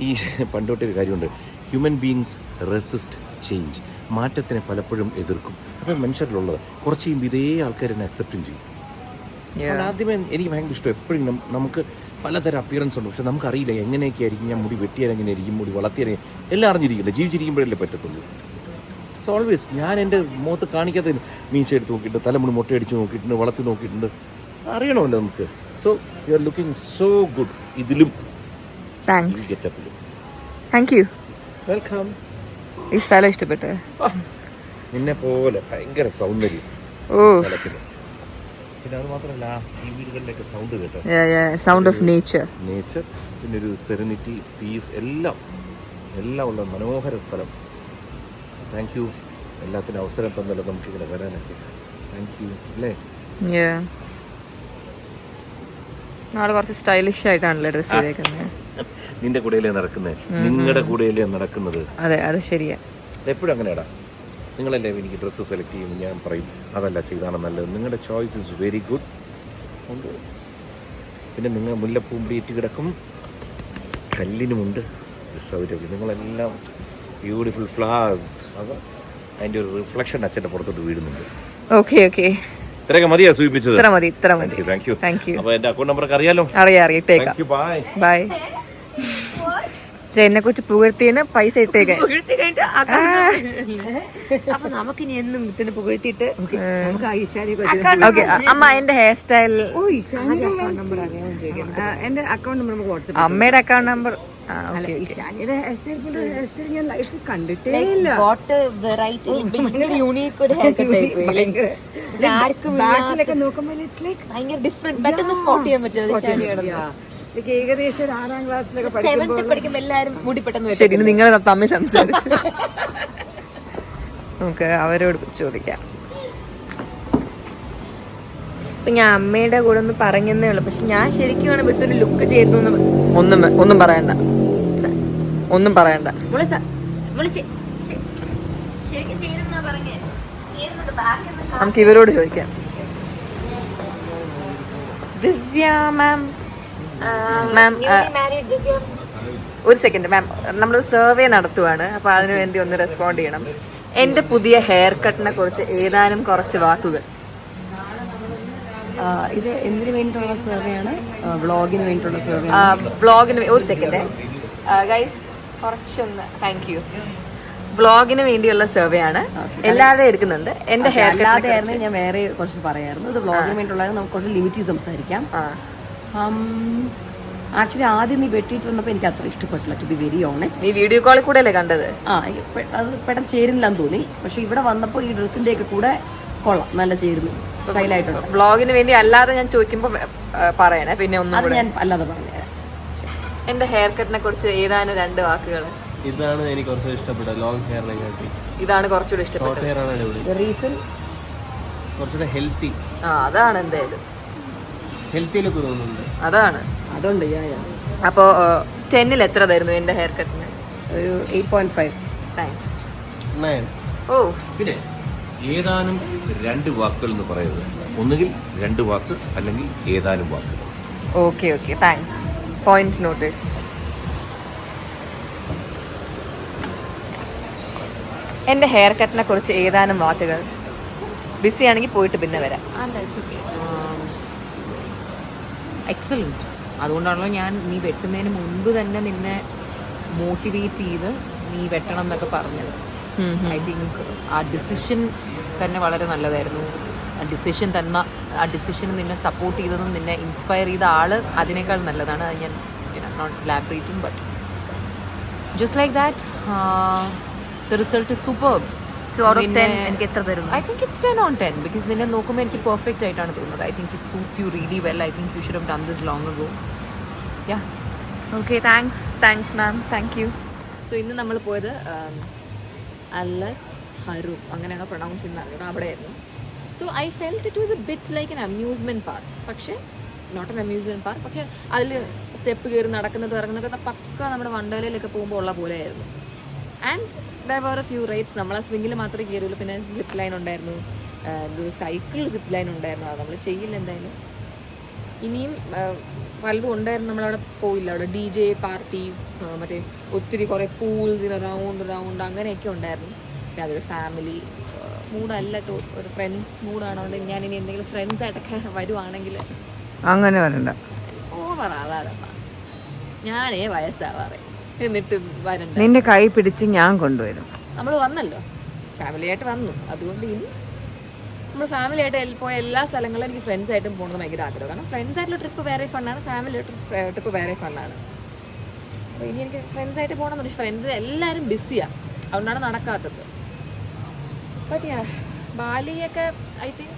ഈ പണ്ടോട്ടൊരു കാര്യമുണ്ട്, ഹ്യൂമൻ ബീങ്സ് റെസിസ്റ്റ് ചേഞ്ച്. മാറ്റത്തിനെ പലപ്പോഴും എതിർക്കും. അപ്പം മനുഷ്യരിലുള്ളത് കുറച്ച് കഴിയുമ്പോൾ ഇതേ ആൾക്കാരെന്നെ അക്സെപ്റ്റും ചെയ്യും. ആദ്യമേ എനിക്ക് ഭയങ്കര ഇഷ്ടം. എപ്പോഴും നമുക്ക് പലതരം അപ്പിയറൻസ് ഉണ്ട്, പക്ഷെ നമുക്കറിയില്ല എങ്ങനെയൊക്കെ ആയിരിക്കും. ഞാൻ മുടി വെട്ടിയാൽ എങ്ങനെയായിരിക്കും, മുടി വളർത്തിയാൽ എല്ലാം അറിഞ്ഞിരിക്കില്ല. ജീവിച്ചിരിക്കുമ്പോഴല്ലേ പറ്റത്തുള്ളൂ. സോ ഓൾവേസ് ഞാൻ എൻ്റെ മുഖത്ത് കാണിക്കാത്ത മീശ എടുത്ത് നോക്കിയിട്ട്, തലമുടി മുട്ടയടിച്ച് നോക്കിയിട്ടുണ്ട്, വളർത്തി നോക്കിയിട്ടുണ്ട്. അറിയണമല്ലോ നമുക്ക്. So you are looking so good. ഇതിലും താങ്ക് യു. വെൽക്കം. ഈ സ്ഥലം ഇഷ്ടപ്പെട്ടു. നിന്നെ പോലെ ഭയങ്കര സൗന്ദര്യം. ഓ, പിന്നെ അത് മാത്രമല്ല ഈ വീടുകളിലേക്ക് സൗണ്ട് കേട്ടോ, സൗണ്ട് ഓഫ് നേച്ചർ. പിന്നെ ഒരു സെറനിറ്റി, പീസ് എല്ലാം ഉള്ള മനോഹര സ്ഥലം. Thank you. എല്ലാത്തിനും അവസരം തന്നല്ലോ നമുക്ക് ഇവിടെ വരാനൊക്കെ. Thank you. അല്ലേ? നാളെ കുറച്ച് സ്റ്റൈലിഷ് ആയിട്ടാണല്ലോ ഡ്രസ് ചെയ്തേക്കുന്നത്. നിന്റെ കൂടെയല്ലേ നടക്കുന്നത്, നിങ്ങളുടെ കൂടെയല്ലേ നടക്കുന്നത്. അതെ, അത് ശരിയാ. എപ്പോഴും അങ്ങനെയാടാ. നിങ്ങളല്ലേ എനിക്ക് ഡ്രസ്സ് സെലക്ട് ചെയ്യുമ്പോൾ ഞാൻ പറയും അതല്ല ചെയ്താണ് നല്ലത്. നിങ്ങളുടെ ചോയ്സ് ഇസ് വെരി ഗുഡ്. പിന്നെ നിങ്ങൾ മുല്ലപ്പൂമ്പിയിട്ട് കിടക്കും, കല്ലിനുമുണ്ട് സൗരഭ്യം. നിങ്ങളെല്ലാം ബ്യൂട്ടിഫുൾ ഫ്ലവേഴ്സ്. അത് അതിൻ്റെ ഒരു റിഫ്ലക്ഷൻ അച്ഛൻ്റെ പുറത്തോട്ട് വീഴുന്നുണ്ട്. ഓക്കെ ഓക്കെ, ഇത്രയൊക്കെ മതിയാ സൂചിപ്പിച്ചത്? ഇത്ര മതി, ഇത്ര മതി. Thank you. അപ്പോൾ എൻ്റെ അക്കൗണ്ട് നമ്പറൊക്കെ അറിയാലോ? അറിയാം, ഇട്ടേക്കാം. Bye bye. എന്നെ കുറിച്ച് പുകഴ്ത്തിയതിന് പൈസ ഇട്ടേക്കാൻ. അപ്പൊ നമുക്കിനി എന്നും മുത്തിനെ പുകഴ്ത്തിയിട്ട് നമുക്ക് ഓക്കെ. അമ്മ എന്റെ ഹെയർ സ്റ്റൈൽ, എന്റെ അക്കൗണ്ട് നമ്പർ നമുക്ക് വാട്സ്ആപ്പ്. അമ്മയുടെ അക്കൗണ്ട് നമ്പർ ഇഷാനിയുടെ ഹെയർ സ്റ്റൈൽ ഞാൻ ലൈഫിൽ കണ്ടിട്ടേ ഇല്ല. യൂണീക്ക് ഒരു ഹെയർ കട്ട് ബാക്കിലൊക്കെ നോക്കുമ്പോൾ ഇറ്റ്സ് ലൈക്ക് ഭയങ്കര ഡിഫറെന്റ്, പെട്ടെന്ന് സ്പോട്ട് ചെയ്യാൻ പറ്റും. ഏകദേശം 6ാം ക്ലാസ്സിലൊക്കെ പഠിക്കുമ്പോൾ എല്ലാവരും മുടി പെട്ടെന്ന്. ശരി, നിങ്ങൾ തമ്മിൽ സംസാരിച്ചു. നമുക്ക് അവരോട് ചോദിക്കാം. ഇപ്പൊ ഞാൻ അമ്മയുടെ കൂടെ ഒന്ന് പറഞ്ഞതേ ഉള്ളു, പക്ഷെ ഞാൻ ശരിക്കും ഇവിടുത്തെ ഒരു ലുക്ക് ചേരുന്നു. ഒന്നും പറയണ്ട, ഒന്നും പറയണ്ട. നമുക്ക് ഇവരോട് ചോദിക്കാം. മാം, ഒരു സെക്കൻഡ് മാം, നമ്മളൊരു സർവേ നടത്തുവാണ്, അപ്പൊ അതിനു വേണ്ടി ഒന്ന് റെസ്പോണ്ട് ചെയ്യണം. എന്റെ പുതിയ ഹെയർ കട്ടിനെ കുറിച്ച് ഏതാനും കുറച്ച് വാക്കുകൾ. ഇത് എന്തിനു വേണ്ടിയിട്ടുള്ള സർവേ ആണ്? വ്ളോഗിന് വേണ്ടിയിട്ടുള്ള സർവേ. വ്ളോഗിന് ഒരു സെക്കൻഡ് ഗൈസ്, കുറച്ചൊന്ന് താങ്ക് യു. വ്ളോഗിന് വേണ്ടിയുള്ള സർവേ ആണ്, എല്ലാവരുടെയും എടുക്കുന്നുണ്ട്. എന്റെ ഹെയർ അല്ലാതെയായിരുന്നു ഞാൻ വേറെ കുറച്ച് പറയായിരുന്നു. ഇത് വ്ളോഗിന് വേണ്ടിയിട്ടുള്ളത്. നമുക്ക് കുറച്ച് ലിമിറ്റ് ചെയ്ത് സംസാരിക്കാം. ആക്ച്വലി ആദ്യം നീ വെട്ടിയിട്ട് വന്നപ്പോൾ എനിക്ക് അത്ര ഇഷ്ടപ്പെട്ടില്ല, ടു ബി വെരി ഓണസ്റ്റ്. നീ വീഡിയോ കോളിൽ കൂടെ അല്ലേ കണ്ടത്? അത് പെട്ടെന്ന് ചേരുന്നില്ലെന്ന് തോന്നി. പക്ഷെ ഇവിടെ വന്നപ്പോൾ ഈ ഡ്രസ്സിന്റെ ഒക്കെ കൂടെ കൊള്ളാം, നല്ല ചേരുന്നു, സ്റ്റൈലായിട്ടുണ്ട്. വ്ളോഗിന് വേണ്ടി അല്ലാതെ ഞാൻ ചോദിക്കുമ്പോ പറയണേ, പിന്നെ ഒന്നും അത് ഞാൻ അല്ലാതെ പറഞ്ഞുതരാം. എന്റെ ഹെയർ കട്ടിനെ കുറിച്ച് ഏതാനും 2 വാക്കുകൾ. ഇതാണ് എനിക്ക് കുറച്ചുകൂടി ഇഷ്ടപ്പെട്ടത്, ലോങ് ഹെയറിനെ കാട്ടി. ഇതാണ് കുറച്ചുകൂടി ഇഷ്ടപ്പെട്ടത്. ഹെയർ ആണ് അടിപൊളി. റീസൺ കുറച്ചുകൂടെ ഹെൽത്തി. അതാണ് എന്തായാലും ഹെൽത്തി ലുക്ക് തോന്നുന്നുണ്ട്. അതാണ് അതുകൊണ്ട്. അപ്പോ 10ൽ എത്ര തരുന്നു എന്റെ ഹെയർ കട്ടിന്? ഒരു 8.5. താങ്ക്സ്. 9. ഓ, പിന്നെ ഏതാനും 2 വാക്കുകൾ എന്ന് പറയുന്നത് ഒന്നുകിൽ 2 വാക്ക് അല്ലെങ്കിൽ ഏതാനും വാക്കുകൾ. Okay okay, thanks. Point noted. എന്റെ ഹെയർ കട്ടിനെ കുറിച്ച് ഏതാനും വാക്കുകൾ. ബിസി ആണെങ്കിൽ പോയിട്ട് പിന്നെ വരാം. എക്സലന്റ്. അതുകൊണ്ടാണല്ലോ ഞാൻ നീ വെട്ടുന്നതിന് മുൻപ് തന്നെ നിന്നെ മോട്ടിവേറ്റ് ചെയ്ത് നീ വെട്ടണം എന്നൊക്കെ പറഞ്ഞത്. ഐ തിങ്ക് ആ ഡിസിഷൻ തന്നെ വളരെ നല്ലതായിരുന്നു. ആ ഡിസിഷൻ നിന്നെ സപ്പോർട്ട് ചെയ്തതും നിന്നെ ഇൻസ്പയർ ചെയ്ത ആള് അതിനേക്കാൾ നല്ലതാണ്. അത് ഞാൻ not elaborating, but just like that the result is superb. എനിക്ക് എത്ര തരുന്നു? I think it's 10 on 10 because നിന്നെ നോക്കുമ്പോൾ എനിക്ക് പെർഫെക്റ്റ് ആയിട്ടാണ് തോന്നുന്നത്. I think it suits you really well. I think you should have done this long ago. Yeah. Okay, thanks ma'am, thank you. So ഇന്ന് നമ്മൾ പോയത് അല്ലസ് ഹരു, അങ്ങനെയാണോ പ്രൊണൗൺസ് ചെയ്യുന്നത് അറിയണം, അവിടെയായിരുന്നു. So I felt it was A bit like an amusement park. പക്ഷേ not N amusement park, പക്ഷേ അതിൽ സ്റ്റെപ്പ് കയറി നടക്കുന്നത് ഇറങ്ങുന്നതൊക്കെ പക്ക നമ്മുടെ വണ്ടോലയിലൊക്കെ പോകുമ്പോൾ ഉള്ള പോലെയായിരുന്നു. And there were a few rides. നമ്മൾ ആ സ്വിങ്ങിൽ മാത്രമേ കയറുള്ളൂ. പിന്നെ സിപ്പ് ലൈൻ ഉണ്ടായിരുന്നു, സൈക്കിൾ സിപ്പ് ലൈൻ ഉണ്ടായിരുന്നു. അത് നമ്മൾ ചെയ്യില്ല എന്തായാലും. ഇനിയും പലതും ഉണ്ടായിരുന്നു, നമ്മളവിടെ പോയില്ല. അവിടെ DJ പാർട്ടി, മറ്റേ ഒത്തിരി കുറേ പൂൾസ് റൗണ്ട് അങ്ങനെയൊക്കെ ഉണ്ടായിരുന്നു. പിന്നെ അതൊരു ഫാമിലി മൂഡല്ല, ഒരു ഫ്രണ്ട്സ് മൂഡാണ്. അതുകൊണ്ട് ഞാൻ ഇനി എന്തെങ്കിലും ഫ്രണ്ട്സായിട്ടൊക്കെ വരുവാണെങ്കിൽ അങ്ങനെ വരണ്ട, ഓവറാവാതമ്മ. ഞാനേ വയസ്സാവാറേ, എന്നിട്ട് വരണ്ട. നിന്റെ കൈ പിടിച്ച് ഞാൻ കൊണ്ടുവരും. നമ്മൾ വന്നല്ലോ, ഫാമിലിയായിട്ട് വന്നു. അതുകൊണ്ട് ഇനി നമ്മൾ ഫാമിലിയായിട്ട് പോയ എല്ലാ സ്ഥലങ്ങളിലും എനിക്ക് ഫ്രണ്ട്സായിട്ടും പോകുന്നത് ഭയങ്കര ആഗ്രഹം. കാരണം ഫ്രണ്ട്സായിട്ടുള്ള ട്രിപ്പ് വേറെ ഫണ്ണാണ്, ഫാമിലി ട്രിപ്പ് വേറെ ഫണ്ണാണ്. അപ്പോൾ ഇനി എനിക്ക് ഫ്രണ്ട്സായിട്ട് പോകണം. പക്ഷേ ഫ്രണ്ട്സ് എല്ലാവരും ബിസിയാണ്, അതുകൊണ്ടാണ് നടക്കാത്തത്. ബട്ട് ബാലിയൊക്കെ ഐ തിങ്ക്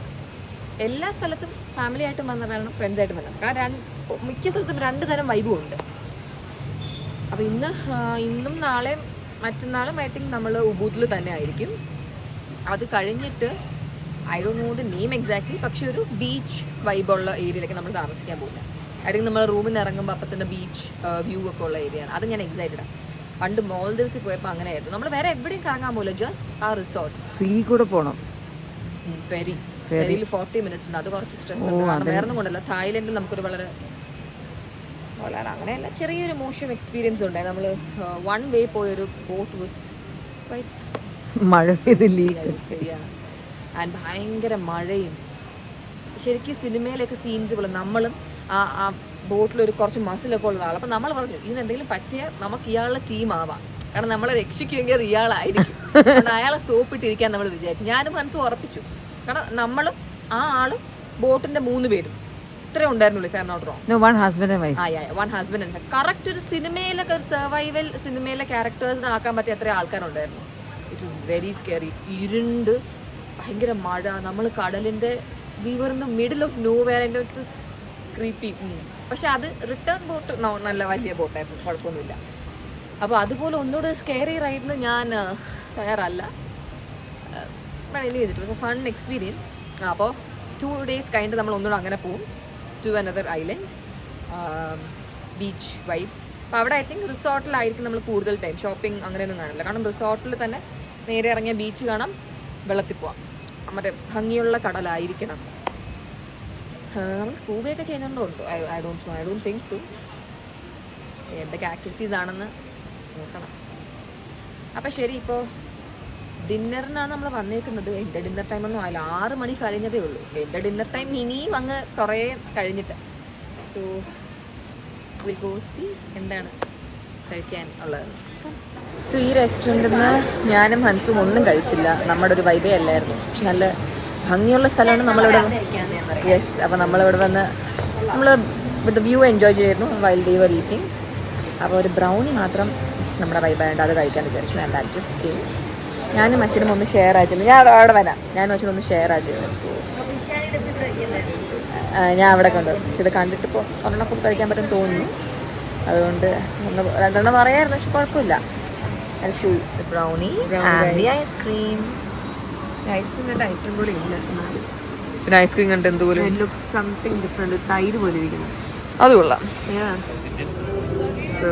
എല്ലാ സ്ഥലത്തും ഫാമിലിയായിട്ടും വന്ന വേണം, ഫ്രണ്ട്സായിട്ടും വരണം. കാരണം മിക്ക സ്ഥലത്തും 2 തരം വൈബും ഉണ്ട്. അപ്പോൾ ഇന്നും നാളെയും മറ്റന്നാളും ഐ തിങ്ക് നമ്മൾ ഉബൂദിൽ തന്നെ ആയിരിക്കും. അത് കഴിഞ്ഞിട്ട് I don't know the name exactly, പക്ഷെ ഒരു ബീച്ച് വൈബുള്ള ഏരിയയിലേക്ക് നമ്മൾ താമസിക്കാൻ പോകില്ല. ഐ തിങ്ക് നമ്മൾ റൂമിൽ നിന്ന് ഇറങ്ങുമ്പോൾ അപ്പം തന്നെ ബീച്ച് വ്യൂ ഒക്കെ ഉള്ള ഏരിയയാണ്. അത് ഞാൻ എക്സൈറ്റഡാണ്. പണ്ട് മോൾദീവ്സിൽ പോയപ്പോൾ അങ്ങനെയായിരുന്നു. നമ്മൾ വേറെ എവിടെയും കറങ്ങാൻ പോകില്ല, ജസ്റ്റ് ആ റിസോർട്ട്. സീ കൂടെ പോകണം. ഫെറിയിൽ 40 മിനിറ്റ്സ് ഉണ്ട്. അത് കുറച്ച് സ്ട്രെസ് ഉണ്ട്. കാരണം വേറെ ഒന്നും കൊണ്ടല്ല, തായ്ലൻഡിൽ നമുക്കൊരു വളരെ വളരെ അങ്ങനെയല്ല, ചെറിയൊരു മോശം എക്സ്പീരിയൻസ് ഉണ്ടായി. നമ്മൾ 1 വേ പോയൊരു ബോട്ട് വാസ് മഴ പെയ്ത് ലീക്ക് ആൻഡ് ഭയങ്കര മഴയും. ശരിക്കും സിനിമയിലൊക്കെ സീൻസ് പോലെ നമ്മളും ആ ബോട്ടിലൊരു കുറച്ച് മസിലൊക്കെ ഉള്ള ആൾ. അപ്പം നമ്മൾ പറഞ്ഞു ഇതിന് എന്തെങ്കിലും പറ്റിയാൽ നമുക്ക് ഇയാളുടെ ടീം ആവാം, കാരണം നമ്മളെ രക്ഷിക്കുമെങ്കിൽ അത് ഇയാളായിരിക്കും. കാരണം അയാളെ സോപ്പിട്ടിരിക്കാൻ നമ്മൾ വിചാരിച്ചു. ഞാനും മനസ്സ് ഉറപ്പിച്ചു, കാരണം നമ്മളും ആ ആളും ബോട്ടിന്റെ 3 പേരും ഇത്രേ ഉണ്ടായിരുന്നുള്ളൂ. Farm not wrong. One husband and wife. One husband and wife. Correct ഒരു സിനിമയിലൊക്കെ ഒരു സർവൈവൽ സിനിമയിലെ ക്യാരക്ടേഴ്സിന് ആക്കാൻ പറ്റിയ അത്രയും ആൾക്കാരുണ്ടായിരുന്നു. It was very scary. ഇരുണ്ട്, ഭയങ്കര മഴ, നമ്മൾ കടലിന്റെ we were in the middle of nowhere. And it was creepy. പക്ഷെ അത് റിട്ടേൺ ബോട്ട് നല്ല വലിയ ബോട്ടായിരുന്നു, കുഴപ്പമൊന്നുമില്ല. അപ്പോൾ അതുപോലെ ഒന്നുകൂടെ സ്കെയറി റൈഡിന് ഞാൻ തയ്യാറല്ല. It was a fun experience. അപ്പോൾ 2 days കഴിഞ്ഞിട്ട് നമ്മൾ ഒന്നുകൂടെ അങ്ങനെ പോകും to another island, beach vibe. അപ്പോൾ അവിടെ ഐ തിങ്ക് റിസോർട്ടിലായിരിക്കും നമ്മൾ കൂടുതൽ ടൈം. ഷോപ്പിംഗ് അങ്ങനെയൊന്നും കാണില്ല, കാരണം റിസോർട്ടിൽ തന്നെ നേരെ ഇറങ്ങിയ ബീച്ച് കാണാം, വെള്ളത്തിൽ പോവാം. മറ്റേ ഭംഗിയുള്ള കടലായിരിക്കണം. നമ്മൾ സ്കൂബയൊക്കെ ചെയ്യുന്നുണ്ടോ? I don't think so. എന്തൊക്കെ ആക്ടിവിറ്റീസ് ആണെന്ന് നോക്കണം. അപ്പം ശരി, ഇപ്പോൾ ഡിന്നറിനാണ് നമ്മൾ വന്നേക്കുന്നത്. എൻ്റെ ഡിന്നർ ടൈമൊന്നും ആയില്ല, 6 മണി കഴിഞ്ഞതേ ഉള്ളൂ. എൻ്റെ ഡിന്നർ ടൈം ഇനിയും അങ്ങ് കുറേ കഴിഞ്ഞിട്ട്. സോ വിൽ ഗോ സി എന്താണ് കഴിക്കാൻ ഉള്ളത്. സോ ഈ റെസ്റ്റോറൻറ്റിൽ നിന്ന് ഞാനും ഹൻസും ഒന്നും കഴിച്ചില്ല, നമ്മുടെ ഒരു വൈബേ അല്ലായിരുന്നു. പക്ഷെ നല്ല ഭംഗിയുള്ള സ്ഥലമാണ് നമ്മളിവിടെ. യെസ്, അപ്പോൾ നമ്മളിവിടെ വന്ന് നമ്മൾ ഇവിടുത്തെ വ്യൂ എൻജോയ് ചെയ്യായിരുന്നു വൈൽ ദേ വർ ഈറ്റിംഗ്. അപ്പോൾ ഒരു ബ്രൗണി മാത്രം നമ്മുടെ വൈബായതുകൊണ്ട് അത് കഴിക്കാൻ വിചാരിച്ചു. ആൻഡ് അഡ്ജസ്റ്റ് ഞാനും അച്ഛനും ഒന്ന് ഷെയർ ആയിട്ടില്ല. ഞാൻ അവിടെ വരാം, ഞാനും അച്ഛനും ഒന്ന് ഷെയർ ആയിട്ടില്ല. സോ ഞാൻ അവിടെ കണ്ടു. പക്ഷെ ഇത് കണ്ടിട്ട് ഇപ്പോൾ 1 ഫുഡ് കഴിക്കാൻ പറ്റും തോന്നുന്നു. അതുകൊണ്ട് 2 പറയായിരുന്നു, പക്ഷെ കുഴപ്പമില്ല. Brownie ice cream. ഐസ്ക്രീം കണ്ട ഐസ്ക്രീം പോലെ ഇല്ല, പിന്നെ ഐസ്ക്രീം കണ്ട് എന്തുപോലെ സംതിങ് ഡിഫറെന്റ്, തൈര് പോലെ ഇരിക്കുന്നു. അത് കൊള്ളാം. സോ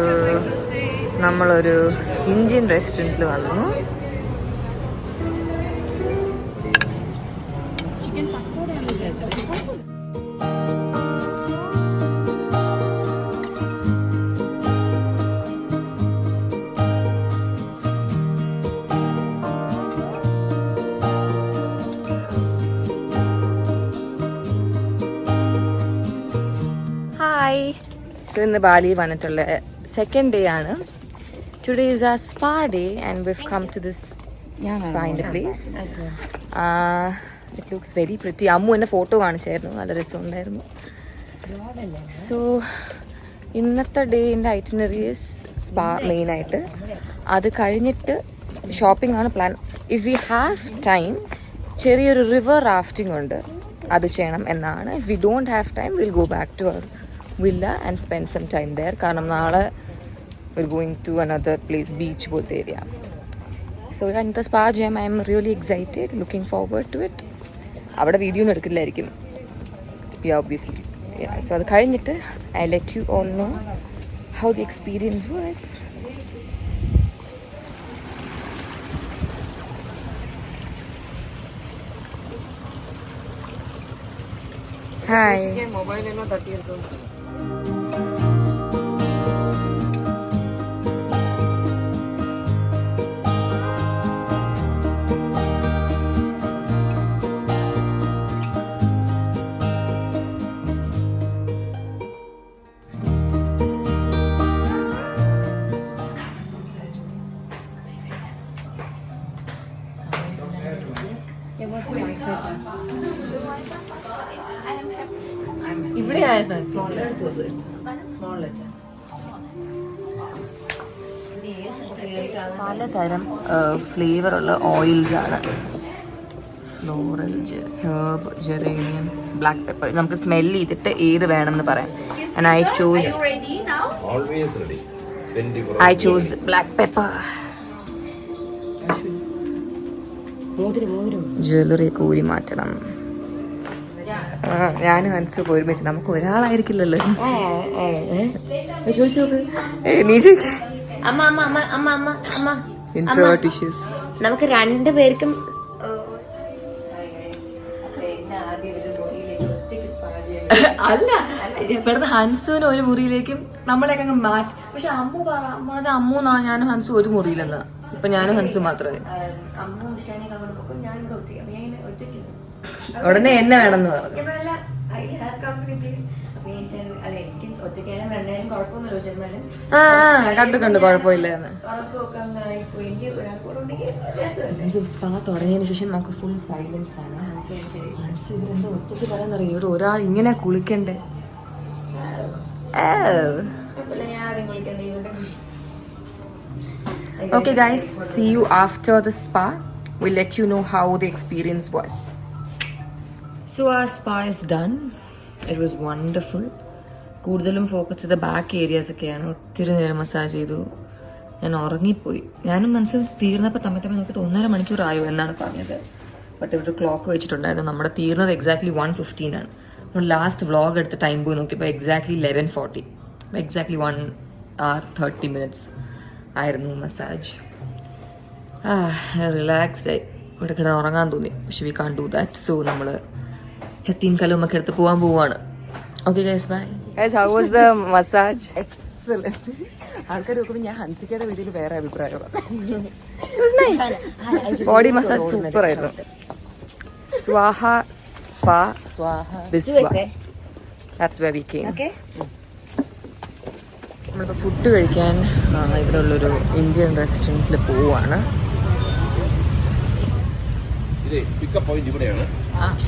നമ്മളൊരു ഇന്ത്യൻ റെസ്റ്റോറൻറ്റിൽ വന്നു. സോ ഇന്ന് ബാലി വന്നിട്ടുള്ള 2nd day ആണ്. Today is our spa day and we've come to this spa in the place. It looks very pretty. Ammu എന്നെ ഫോട്ടോ കാണിച്ചായിരുന്നു, നല്ല രസമുണ്ടായിരുന്നു. സോ ഇന്നത്തെ ഡേയിൻ്റെ ഐറ്റിനറീസ് സ്പാ മെയിനായിട്ട്. അത് കഴിഞ്ഞിട്ട് ഷോപ്പിംഗ് ആണ് plan. If we have time ചെറിയൊരു റിവർ റാഫ്റ്റിംഗ് ഉണ്ട്, അത് ചെയ്യണം എന്നാണ്. If we don't have time will go back to our villa and spend some time there. കാരണം നാളെ we're going to another place, beach പോലത്തെ ഏരിയ. സോ ഇന്നത്തെ സ്പാ ചെയ്യാം. I'm really excited, looking forward to it. അവിടെ video ഒന്നും എടുക്കില്ലായിരിക്കും, obviously. So അത് കഴിഞ്ഞിട്ട് I let you all know how the experience was. Hi. മൊബൈലെല്ലാം തട്ടിയെടുത്തു. ഇവിടെ ആയിരുന്നു സ്മോൾ ലെറ്റർ. പലതരം ഫ്ലേവറുള്ള ഓയിൽസ് ആണ്. Floral, herb, geranium, black pepper. നമുക്ക് സ്മെൽ ചെയ്തിട്ട് ഏത് വേണമെന്ന് പറയാം. And I choose black pepper. Jewellery കൂരി മാറ്റണം. ഞാനും മനസ്സൊക്കെ ഒരുമിച്ച്, നമുക്ക് ഒരാളായിരിക്കില്ലല്ലോ. ചോദിച്ചു നോക്ക്, നീ ചോദിക്ക. അമ്മ അമ്മ അമ്മ അമ്മ അമ്മ അമ്മ ഇൻട്രോട്ടിഷ്യസ്. നമുക്ക് 2 പേർക്കും അല്ല ഇവിടുത്തെ ഹൻസുവിന് ഒരു മുറിയിലേക്കും നമ്മളെയൊക്കെ അങ്ങ് മാറ്റി. പക്ഷെ അമ്മു പറഞ്ഞത് അമ്മു ഞാനും ഹൻസു ഒരു മുറിയിലെന്നാ. ഇപ്പൊ ഞാനും ഹൻസു മാത്രമേ. ഉടനെ എന്നെ വേണമെന്ന് പറഞ്ഞു. കണ്ടു കുഴപ്പമില്ലെന്ന്. സ്പാ തുടങ്ങിയതിന് ശേഷം നമുക്ക് ഫുൾ സൈലൻസ് ആണ്. ഹൻസു ഇവരെന്താ ഒറ്റയ്ക്ക് പറയാന്നറിയോ, ഇവിടെ ഒരാൾ ഇങ്ങനെ കുളിക്കണ്ടേ. Okay guys, see you after the spa. We'll let you know how the experience was. So our spa is done. It was wonderful. കൂടുതലും ഫോക്കസ് ചെയ്ത ബാക്ക് ഏരിയാസ് ഒക്കെയാണ്. ഒത്തിരി നേരം മസാജ് ചെയ്തു. ഞാൻ ഉറങ്ങിപ്പോയി. ഞാനും മനസ്സിൽ തീർന്നപ്പോൾ തമ്മിൽ നോക്കിയിട്ട് 1.5 മണിക്കൂറായോ എന്നാണ് പറഞ്ഞത്. ബട്ട് ഇവിടെ ക്ലോക്ക് വെച്ചിട്ടുണ്ടായിരുന്നു. നമ്മുടെ തീർന്നത് എക്സാക്ട്ലി 1:15 ആണ്. നമ്മൾ ലാസ്റ്റ് വ്ളോഗ് എടുത്ത ടൈം പോയി നോക്കിയപ്പോൾ എക്സാക്ട്ലി 11:40. എക്സാക്ട്ലി 1 hour 30 minutes ആയിരുന്നു മസാജ്. റിലാക്സ്ഡ് ആയി. ഇവിടെ കിടന്ന് ഉറങ്ങാൻ തോന്നി. പക്ഷെ we can do that. So നമ്മൾ ചട്ടിയും കലവും ഒക്കെ എടുത്ത് പോകാൻ പോവാണ്. Okay guys, bye. Guys, how was the massage? Excellent. ആൾക്കാർ നോക്കുമ്പോൾ ഞാൻ ഹൻസിക്കയുടെ വീട്ടിൽ വേറെ അഭിപ്രായമാണ്. It was nice. Body massage super ആയിരുന്നു. സ്വാഹ spa Biswa. That's where we came. Okay. നമ്മളിപ്പോൾ ഫുഡ് കഴിക്കാൻ ഇവിടെ ഉള്ളൊരു ഇന്ത്യൻ റെസ്റ്റോറൻറ്റിൽ പോവുകയാണ്. ഇത് പിക്കപ്പ് പോയിന്റ് ഇവിടെയാണ്.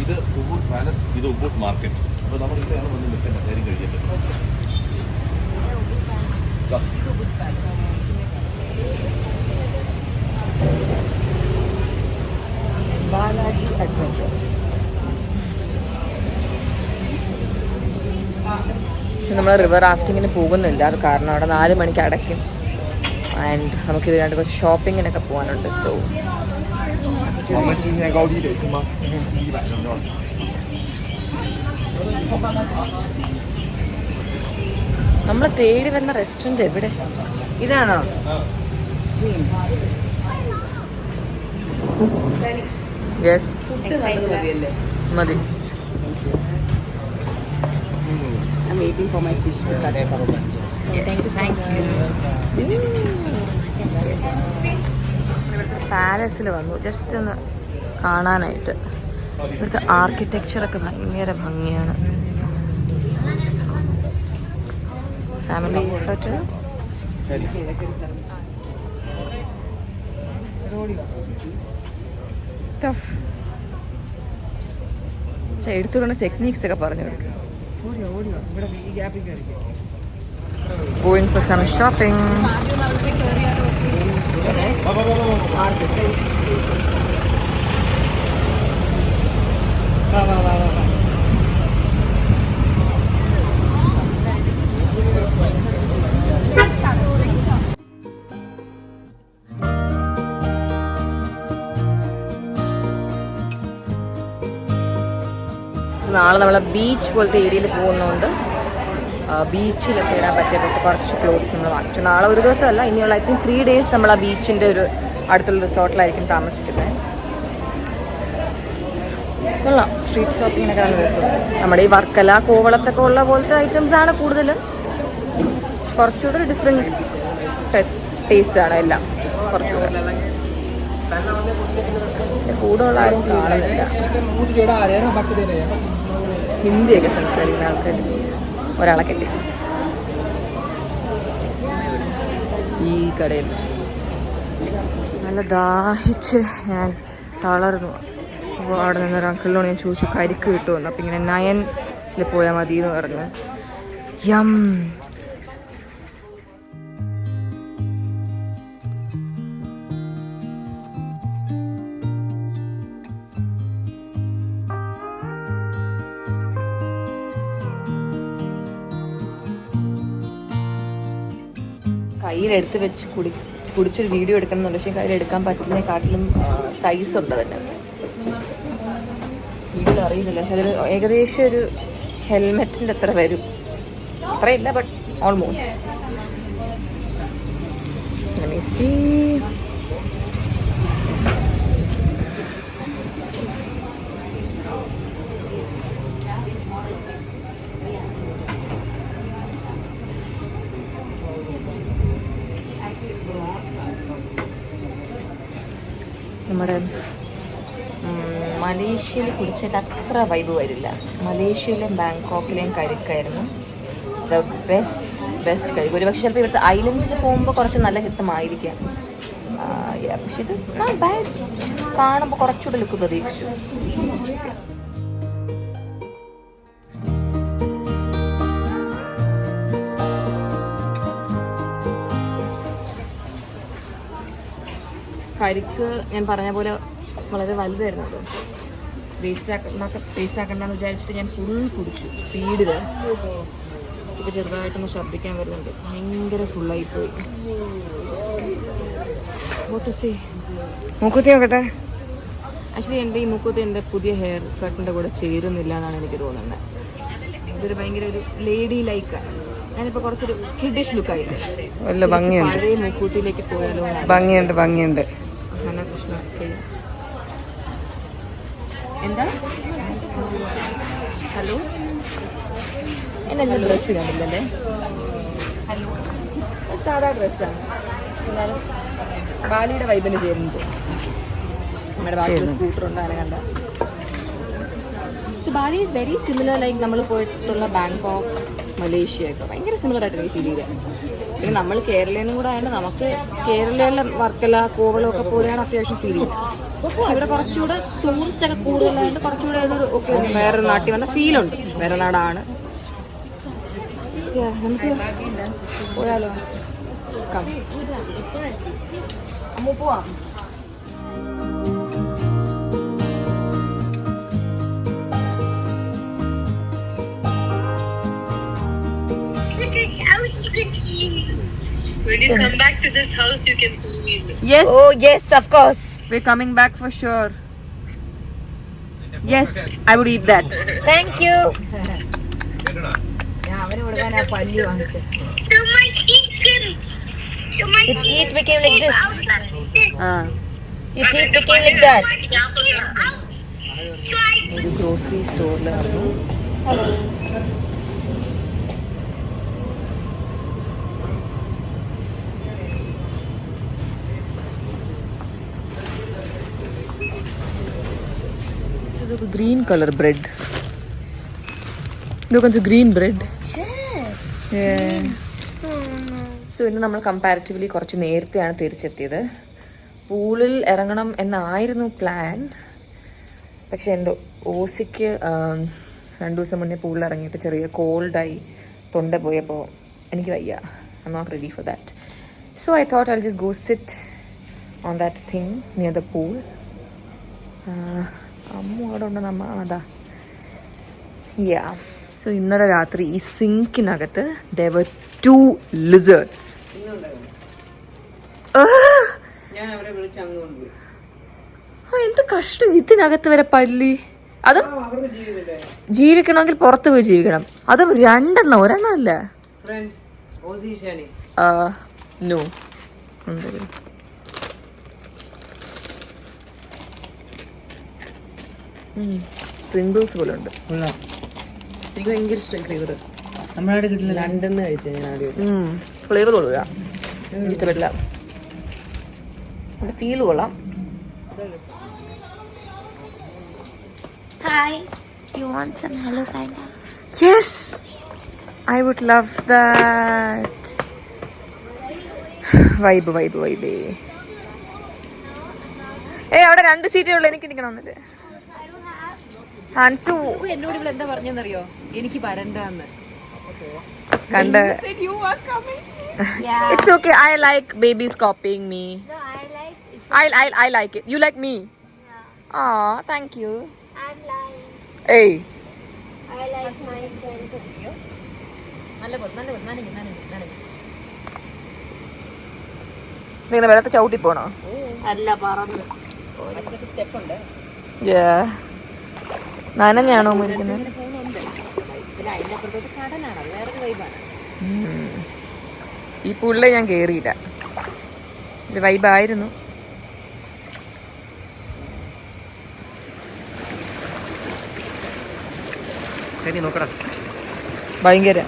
ഇത് ഉബൂട്ട് പാലസ്, ഇത് ഉബൂട്ട് മാർക്കറ്റ്. അപ്പോൾ നമ്മൾ ഇവിടെയാണ് വന്ന് നിൽക്കേണ്ട കാര്യം കഴിയേണ്ടത്. ബാലാജി അഡ്വഞ്ചർ. പക്ഷെ നമ്മൾ റിവർ റാഫ്റ്റിങ്ങിന് പോകുന്നില്ല. അത് കാരണം അവിടെ 4 മണിക്ക് അടയ്ക്കും. ആൻഡ് നമുക്കിത് കണ്ട് കുറച്ച് ഷോപ്പിങ്ങിനൊക്കെ പോകാനുണ്ട്. സോ നമ്മൾ തേടി വരുന്ന റെസ്റ്റോറൻറ്റ് എവിടെ? ഇതാണോ? യെസ് മതി. പാലസിൽ വന്നു ജസ്റ്റ് ഒന്ന് കാണാനായിട്ട്. ഇവിടുത്തെ ആർക്കിടെക്ചറൊക്കെ ഭയങ്കര ഭംഗിയാണ്. Family photo. എടുത്തുകൊണ്ട് ടെക്നീക്സ് ഒക്കെ പറഞ്ഞു കൊടുക്കും. Going for some shopping. നാളെ നമ്മൾ ബീച്ച് പോലത്തെ ഏരിയയിൽ പോകുന്നതുകൊണ്ട് ബീച്ചിലൊക്കെ ഇടാൻ പറ്റിയപ്പോൾ കുറച്ച് ക്ലോത്ത്സ് നമ്മൾ വാങ്ങിച്ചു. നാളെ ഒരു ദിവസമല്ല, ഇനിയുള്ള ഐ തിങ്ക് 3 days നമ്മൾ ആ ബീച്ചിൻ്റെ ഒരു അടുത്തുള്ള റിസോർട്ടിലായിരിക്കും താമസിക്കുന്നത്. കൊള്ളാം. സ്ട്രീറ്റ് ഷോപ്പിങ്ങിനൊക്കെ നല്ല രസമാണ്. നമ്മുടെ ഈ വർക്കല കോവളത്തൊക്കെ ഉള്ള പോലത്തെ ഐറ്റംസ് ആണ് കൂടുതലും. കുറച്ചുകൂടെ ഒരു ഡിഫറെൻറ്റ് ടേസ്റ്റാണ് എല്ലാം. കുറച്ചുകൂടെ കൂടെ ഉള്ള ആരും കാണുന്നില്ല. ഹിന്ദിയൊക്കെ സംസാരിക്കുന്ന ആൾക്കാർ ഒരാളെ കെട്ടി ഈ കടയിൽ. നല്ല ദാഹിച്ച് ഞാൻ തളർന്നു. അപ്പോൾ അവിടെ നിന്നൊരു അങ്കിളിനോട് ഞാൻ ചോദിച്ചു കരിക്ക് കിട്ടുമെന്ന്. അപ്പം ഇങ്ങനെ 9 പോയാൽ മതി എന്ന് പറഞ്ഞു. യം. കയ്യിലെടുത്ത് വെച്ച് കുടിച്ചൊരു വീഡിയോ എടുക്കണമെന്നുണ്ട്. പക്ഷേ കയ്യിലെടുക്കാൻ പറ്റുന്നതിനെക്കാട്ടിലും സൈസ് ഉണ്ട് തന്നെ. വീഡിയോയിൽ അറിയുന്നില്ല. പക്ഷെ അതൊരു ഏകദേശം ഒരു ഹെൽമെറ്റിൻ്റെ അത്ര വരും. അത്രയില്ല, ബട്ട് ഓൾമോസ്റ്റ്. മലേഷ്യയിൽ കുടിച്ചിട്ട് അത്ര വൈബ് വരില്ല. മലേഷ്യയിലെയും ബാങ്കോക്കിലെയും കരിക്കായിരുന്നു ദ ബെസ്റ്റ് കരിക്ക്. ഒരു പക്ഷേ ചിലപ്പോൾ ഇവിടുത്തെ ഐലൻഡ്സിൽ പോകുമ്പോൾ കുറച്ച് നല്ല കിട്ടുമായിരിക്കാം. പക്ഷെ ഇത് ബാഡ്, കാണുമ്പോൾ കുറച്ചുകൂടെ ലുക്ക് പ്രതീക്ഷിച്ചു. കരിക്ക് ഞാൻ പറഞ്ഞ പോലെ വളരെ വലുതായിരുന്നു. വേസ്റ്റ് ആക്കണ്ടെന്ന് വിചാരിച്ചിട്ട് ഞാൻ ഫുൾ കുടിച്ചു സ്പീഡിൽ. ഇപ്പോൾ ചെറുതായിട്ടൊന്ന് ഛർദ്ദിക്കാൻ വരുന്നുണ്ട്, ഭയങ്കര ഫുള്ളായിപ്പോയി. മൂക്കുത്തി നോക്കട്ടെ. ആക്ച്വലി എൻ്റെ ഈ മൂക്കുത്തി എൻ്റെ പുതിയ ഹെയർ കട്ടിൻ്റെ കൂടെ ചേരുന്നില്ല എന്നാണ് എനിക്ക് തോന്നുന്നത്. ഇതൊരു ഭയങ്കര ഒരു ലേഡി ലൈക്കാണ്. ഞാനിപ്പോൾ കുറച്ചൊരു കിഡിഷ് ലുക്കായില്ലേ, നല്ല ഭംഗിയുണ്ട്. പഴയ മൂക്കൂത്തിയിലേക്ക് പോയാലോ? ഭംഗിയുണ്ട്. ഇഷാന കൃഷ്ണ എന്താ? ഹലോ, എന്നെ ഡ്രസ്സ് കണ്ടില്ലല്ലേ? ഹലോ, സാധാ ഡ്രസ്സാണ്, എന്നാലും ബാലിയുടെ വൈബിന് ചേരുന്നത്. നമ്മുടെ ബാക്കി സ്കൂട്ടർ ഉണ്ട്, അങ്ങനെ കണ്ട. So Bali is very similar like നമ്മൾ പോയിട്ടുള്ള ബാങ്കോക്ക്, മലേഷ്യ ഒക്കെ ഭയങ്കര സിമിലർ ആയിട്ട് എനിക്ക് ഫീൽ ചെയ്തത്. പിന്നെ നമ്മൾ കേരളയിൽ നിന്നും കൂടെ ആയതുകൊണ്ട് നമുക്ക് കേരളയിലെ വർക്കല, കോവളം ഒക്കെ പോലെയാണ് അത്യാവശ്യം ഫീൽ ചെയ്യുന്നത്. പക്ഷെ ഇവിടെ കുറച്ചുകൂടെ ടൂറിസ്റ്റ് ഒക്കെ കൂടുതലായിട്ട് കുറച്ചുകൂടെ ഒക്കെ വേറെ നാട്ടിൽ വന്ന ഫീലുണ്ട്. വേറെ നാടാണ്. നമുക്ക് പോയാലോ? അമ്മ പോവാം. When you come back to this house, you can see me. Yes. Oh, yes, of course. We're coming back for sure. Yes, I would eat that. Thank you. Your teeth became like this. Your teeth became like that. ഒരു grocery സ്റ്റോറിലായിരുന്നു. green color bread. Look at the green bread. Yeah. So ഇന്ന് നമ്മൾ comparatively കുറച്ച് നേരത്തെയാണ് തിരിച്ചെത്തിയത്. പൂളിൽ ഇറങ്ങണം എന്നായിരുന്നു plan. പക്ഷെ എന്തോ ഓസിക്ക് 2 ദിവസം മുന്നേ പൂളിൽ ഇറങ്ങിയിട്ട് ചെറിയ കോൾഡായി തൊണ്ട പോയപ്പോൾ എനിക്ക് വയ്യ. I'm not ready for that. So I thought I'll just go sit on that thing near the pool. അമ്മ അവിടെ ഉണ്ടെന്ന് അമ്മ അതാ. യാ, സോ ഇന്നലെ രാത്രി ഈ സിങ്കിനകത്ത് there were 2 lizards. എന്ത് കഷ്ടം, ഇതിനകത്ത് വരെ പല്ലി. അതും ജീവിക്കണമെങ്കിൽ പുറത്ത് പോയി ജീവിക്കണം. അതും 2 ഒരെണ്ണം അല്ല. നോ, പ്രിങ്കിൾസ് പോലെ ഉണ്ട്. എനിക്ക് ഭയങ്കര ഇഷ്ടമായി ഫ്ലേവർ. നമ്മളവിടെ കിട്ടില്ല, ലണ്ടനിൽ നിന്ന് കഴിച്ചു ഞാൻ ആദ്യം. ഫ്ലേവർ കൊള്ളില്ല, എനിക്ക് ഇഷ്ടപ്പെട്ടില്ല. ഫീൽ കൊള്ളാം. Hi, you want some Hello Panda? Yes, I would love that. Vibe. അവിടെ 2 സീറ്റേ ഉള്ളൂ, എനിക്ക് ഇരിക്കണമെന്നില്ല. ഹാൻസു എന്നോട് ഇവിടെ എന്താ പറഞ്ഞെന്നറിയോ, എനിക്ക് വരണ്ടെന്ന് കണ്ട്. It's okay, I like babies copying me. No, I like it. You like me? Yeah. Aw, thank you. I'm lying. Hey. I like myself. നിങ്ങൾ വെള്ളത്തെ ചവിട്ടി പോണോ? അല്ല, പറന്ന് സ്റ്റെപ്പ് ഉണ്ട്. നനഞ്ഞാണോ ഇരിക്കുന്നത്? ഈ പുള്ള ഞാൻ കേറിയില്ല. ഇത് വൈബായിരുന്നു. ഭയങ്കര.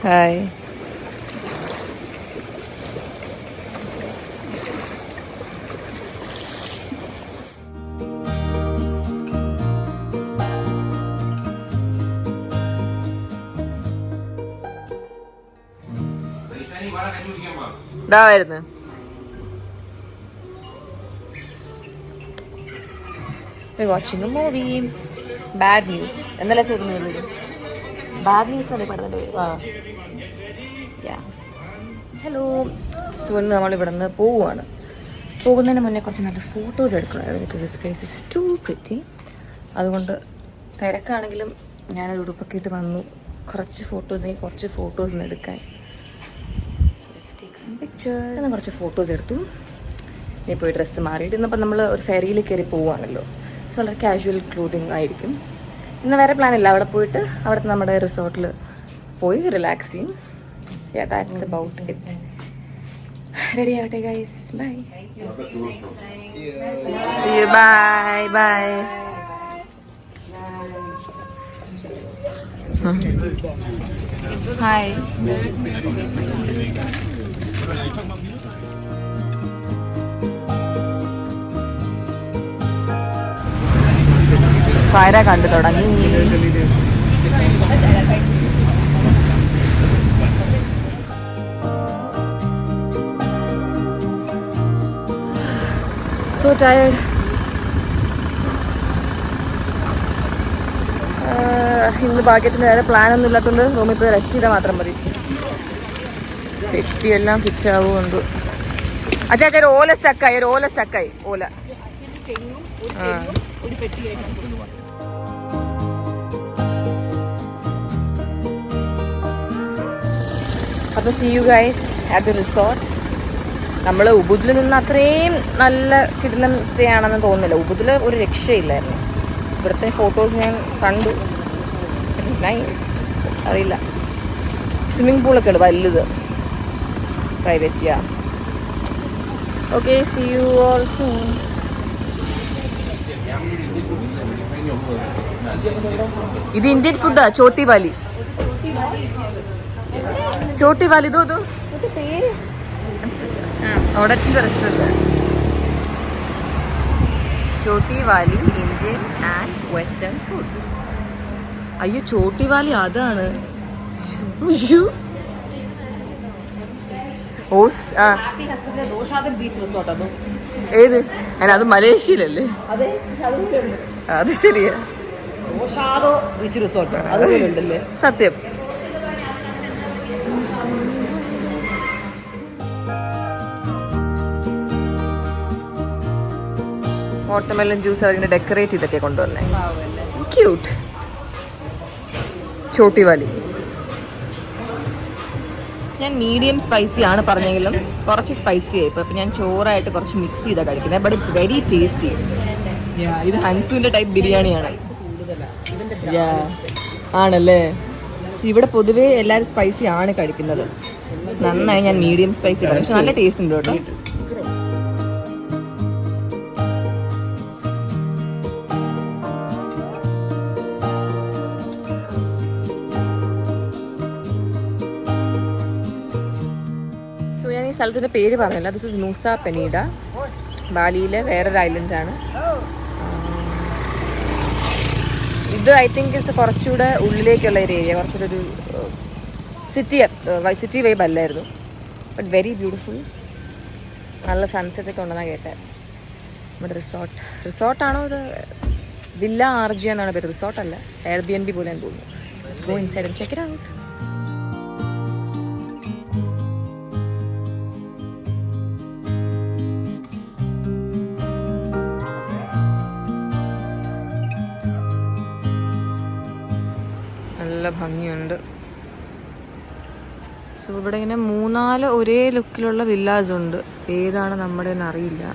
ഹായ്. ഇതാ വരുന്നു. Watching movie. ബാഡ് ന്യൂസ് എന്നല്ല ചേർന്ന് ബാഡ് ന്യൂസ് എന്നല്ലേ പറഞ്ഞത്. ഹലോ. സോ ഇന്ന് നമ്മളിവിടെ നിന്ന് പോവുകയാണ്. പോകുന്നതിന് മുന്നേ കുറച്ച് നല്ല ഫോട്ടോസ് എടുക്കണമായിരുന്നു. Because this place is too pretty. അതുകൊണ്ട് തിരക്കാണെങ്കിലും ഞാനൊരു ഉടുപ്പൊക്കെ ഇട്ട് വന്നു കുറച്ച് ഫോട്ടോസ് എടുക്കാൻ. So let's take some pictures. ഞാൻ കുറച്ച് ഫോട്ടോസ് എടുത്തു. ഇനി പോയി ഡ്രസ്സ് മാറിയിട്ട് ഇന്നിപ്പോൾ നമ്മൾ ഒരു ഫെറിയിൽ കയറി പോവുകയാണല്ലോ. സോ വളരെ കാഷ്വൽ ക്ലോത്തിങ് ആയിരിക്കും. ഇന്ന് വേറെ പ്ലാനില്ല. അവിടെ പോയിട്ട് അവിടുത്തെ നമ്മുടെ റിസോർട്ടിൽ പോയി റിലാക്സ് ചെയ്യും. Yeah, that's about it. Ready ആവട്ടെ guys. Bye. See you. Bye. Bye. Hi. ഫയറ കണ്ടു തുടങ്ങി. So tired. ഇന്ന് ഭാഗ്യത്തിന് വേറെ പ്ലാനൊന്നും ഇല്ലാത്തതുകൊണ്ട് റൂമിൽ പോയി റെസ്റ്റ് ചെയ്താൽ മാത്രം മതി. പെട്ടിയെല്ലാം ഫിറ്റ് ആവുന്നുണ്ട്. അച്ഛാ ഒരു ഓല സ്റ്റക്കായി ഓല. അപ്പോൾ see you guys at the resort. നമ്മൾ ഉബുദിൽ നിന്ന് അത്രയും നല്ല കിടിലം സ്റ്റേ ആണെന്ന് തോന്നുന്നില്ല. ഉബുദിൽ ഒരു രക്ഷയില്ലായിരുന്നു. ഇവിടുത്തെ ഫോട്ടോസ് ഞാൻ കണ്ടു. It was nice. അറിയില്ല, സ്വിമ്മിംഗ് പൂളൊക്കെ ഉണ്ട് വലുത്, private. Yeah okay, see you all soon. ഇത് ഇന്ത്യൻ ഫുഡാ. ചോട്ടി വാലി ഇതോ പേര് ഓടച്ചിൻ്റെ restaurant. Choti Wali Indian and western food. അയ്യോ, ചോട്ടി വാലി അതാണ്. അയ്യോ ഏത്? അത് മലേഷ്യയിലല്ലേ? അത് ശരിയാ, സത്യം. വാട്ടർമെലൺ ജ്യൂസ് അതിനെ ഡെക്കറേറ്റ് ചെയ്തൊക്കെ കൊണ്ടുവന്നേ. ക്യൂട്ട്. ചോട്ടി വാലി. ഞാൻ മീഡിയം സ്പൈസി ആണ് പറഞ്ഞെങ്കിലും കുറച്ച് സ്പൈസി ആയി. ഇപ്പം ഞാൻ ചോറായിട്ട് കുറച്ച് മിക്സ് ചെയ്താണ് കഴിക്കുന്നത്. But it's very tasty. ഇത് ഹൻസുവിൻ്റെ ടൈപ്പ് ബിരിയാണിയാണ്. ആണല്ലേ? ഇവിടെ പൊതുവേ എല്ലാവരും സ്പൈസി ആണ് കഴിക്കുന്നത്. നന്നായി ഞാൻ മീഡിയം സ്പൈസി കഴിച്ചു. നല്ല ടേസ്റ്റ് ഉണ്ട് കേട്ടോ. സ്ഥലത്തിൻ്റെ പേര് പറഞ്ഞില്ല. This is Nusa Penida. ബാലിയിലെ വേറൊരു ഐലൻഡാണ് ഇത്. ഐ തിങ്ക് ഇറ്റ്സ് കുറച്ചുകൂടെ ഉള്ളിലേക്കുള്ള ഒരു ഏരിയ. കുറച്ചുകൂടെ ഒരു സിറ്റി വൈബ് അല്ലായിരുന്നു. But very beautiful. നല്ല സൺസെറ്റ് ഒക്കെ ഉണ്ടെന്നാണ് കേട്ടത്. നമ്മുടെ റിസോർട്ടാണോ ഇത്? വില്ല ആർജിയ എന്നാണ് പേര്. റിസോർട്ടല്ല, എയർബിഎൻബി പോലെയാണ് തോന്നുന്നു. Let's go inside and check it out. നല്ല ഭംഗിയുണ്ട്. സോ ഇവിടെ ഇങ്ങനെ 3-4 ഒരേ ലുക്കിലുള്ള വില്ലാസ് ഉണ്ട്. ഏതാണ് നമ്മുടെ എന്നറിയില്ല.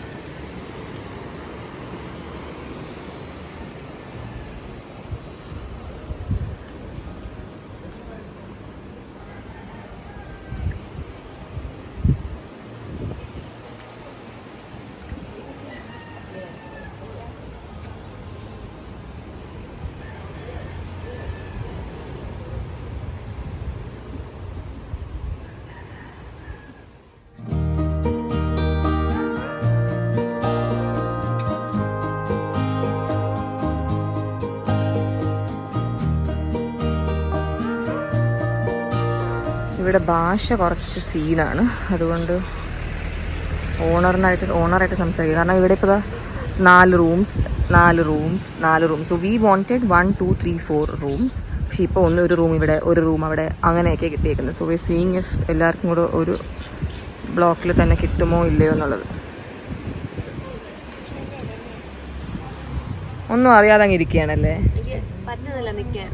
ഇവിടെ ഭാഷ കുറച്ച് സീനാണ്, അതുകൊണ്ട് ഓണറായിട്ട് സംസാരിക്കുക. കാരണം ഇവിടെ ഇപ്പോൾ 4 rooms. So we wanted 1 2 3 4 rooms. പക്ഷെ ഇപ്പോൾ ഒരു റൂം ഇവിടെ, ഒരു റൂം അവിടെ, അങ്ങനെയൊക്കെ കിട്ടിയേക്കുന്നത്. സോ വി സീയിങ് ഇഫ് എല്ലാവർക്കും കൂടെ ഒരു ബ്ലോക്കിൽ തന്നെ കിട്ടുമോ ഇല്ലയോ എന്നുള്ളത്. ഒന്നും അറിയാതെ അങ്ങ് ഇരിക്കുകയാണല്ലേ. പറ്റുന്നില്ല നിൽക്കാൻ.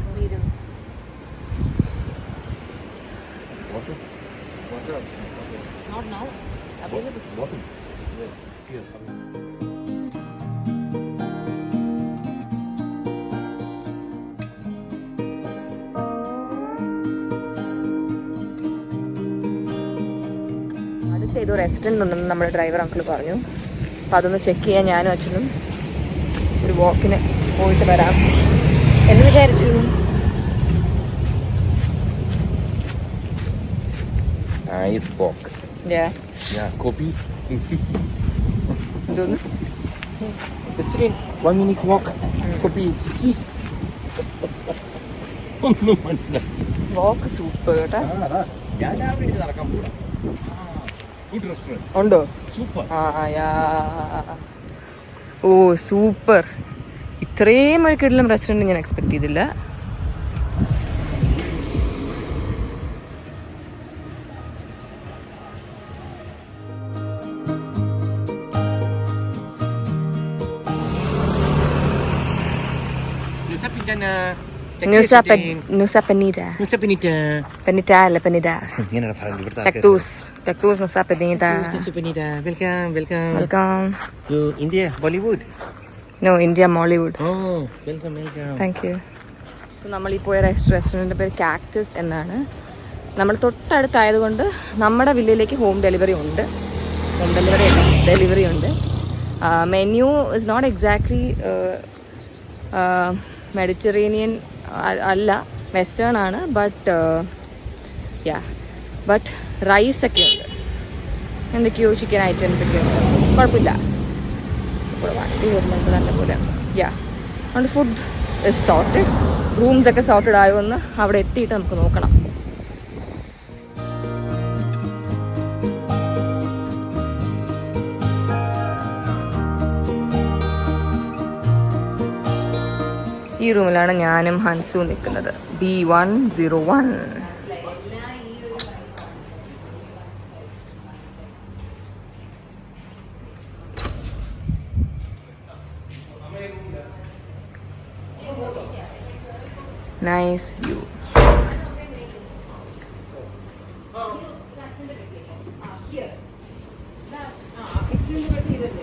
അടുത്ത ഏതോ റെസ്റ്റോറൻറ്റ് ഉണ്ടെന്ന് നമ്മുടെ ഡ്രൈവർ അങ്കിൾ പറഞ്ഞു. അപ്പോൾ അതൊന്ന് ചെക്ക് ചെയ്യാൻ ഞാനും അച്ഛനും ഒരു വാക്കിന് പോയിട്ട് വരാം എന്ന് വിചാരിച്ചു. Nice walk. Yeah. Yeah, copy is easy. എന്തോന്ന്? Restaurant, 1 minute walk. Copy is easy. ഒന്നും മനസ്സിലായി. വാക്ക് സൂപ്പർ കേട്ടാ. ഞാൻ രാവിലെ നടക്കാൻ പോകാം. Good restaurant. ഉണ്ടോ? സൂപ്പർ. ഓ സൂപ്പർ. ഇത്രയും ഒരു കിടിലം റെസ്റ്റോറൻറ്റ് ഞാൻ എക്സ്പെക്ട് ചെയ്തില്ല. Nusa Penida. Penida അല്ല പെനിഡ. Cactus Nusa Penida. Welcome. You India, Bollywood? No, India Mollywood. Oh, welcome. Thank you. So നമ്മളീ പോയ റെസ്റ്റോറൻറ്റിൻ്റെ പേര് കാക്ടസ് എന്നാണ്. നമ്മൾ തൊട്ടടുത്തായതുകൊണ്ട് നമ്മുടെ വില്ലയിലേക്ക് ഹോം ഡെലിവറി ഉണ്ട്. Menu is not exactly Mediterranean അല്ല, വെസ്റ്റേൺ ആണ്. ബട്ട് റൈസൊക്കെ ഉണ്ട്, എന്തൊക്കെയോ ചിക്കൻ ഐറ്റംസ് ഒക്കെ ഉണ്ട്. കുഴപ്പമില്ല. ഇപ്പോൾ വണ്ടി വരുന്നുണ്ട് നല്ലപോലെ. അതുകൊണ്ട് ഫുഡ് ഇസ് സോർട്ടഡ്. റൂംസ് ഒക്കെ സോർട്ടഡ് ആയോ എന്ന് അവിടെ എത്തിയിട്ട് നമുക്ക് നോക്കണം. ഈ റൂമിലാണ് ഞാനും ഹൻസും നിൽക്കുന്നത്. B101. Nice view.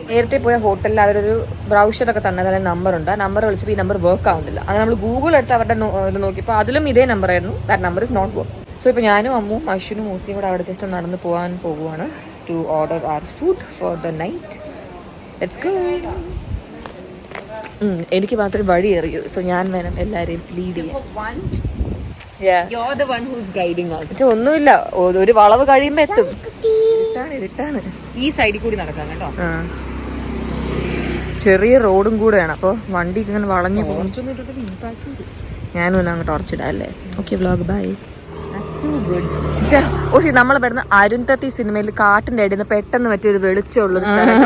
നേരത്തെ പോയ ഹോട്ടലിൽ അവരൊരു ബ്രൗഷറൊക്കെ തന്നത്, അതിൽ നമ്പറുണ്ട്. ആ നമ്പർ വിളിച്ചപ്പോൾ ഈ നമ്പർ വർക്ക് ആവുന്നില്ല. അങ്ങനെ നമ്മൾ ഗൂഗിൾ എടുത്ത് അവരുടെ ഇത് നോക്കിയപ്പോൾ അതിലും ഇതേ നമ്പറായിരുന്നു. That number is not work. So ഇപ്പോൾ ഞാനും അമ്മും അശ്വിനും മൂസിയും കൂടെ അവിടെ ജസ്റ്റ് നടന്ന് പോവുകയാണ് to order our food for the night. Let's go. എനിക്ക് മാത്രമേ വഴി അറിയൂ. സോ ഞാൻ വേണം എല്ലാവരെയും ലീഡ് ചെയ്യാൻ. ഒന്നുമില്ല, ഒരു വളവ് കഴിയുമ്പോൾ എത്തും. ഇരുട്ടാണ്. ഈ സൈഡിൽ കൂടി നടക്കാം കേട്ടോ. ചെറിയ റോഡും കൂടെയാണ്, അപ്പോൾ വണ്ടി ഇങ്ങനെ വളഞ്ഞു പോകും. ഞാനും ഒന്ന് അങ്ങ് ടോർച്ചിടാം അല്ലേ. Okay, vlog bye. നമ്മൾ പെടുന്ന അരുന്ധതി സിനിമയിൽ കാട്ടിന്റെ ഇടയിൽ നിന്ന് പെട്ടെന്ന് പറ്റിയൊരു വെളിച്ചമുള്ളൊരു സ്ഥലം.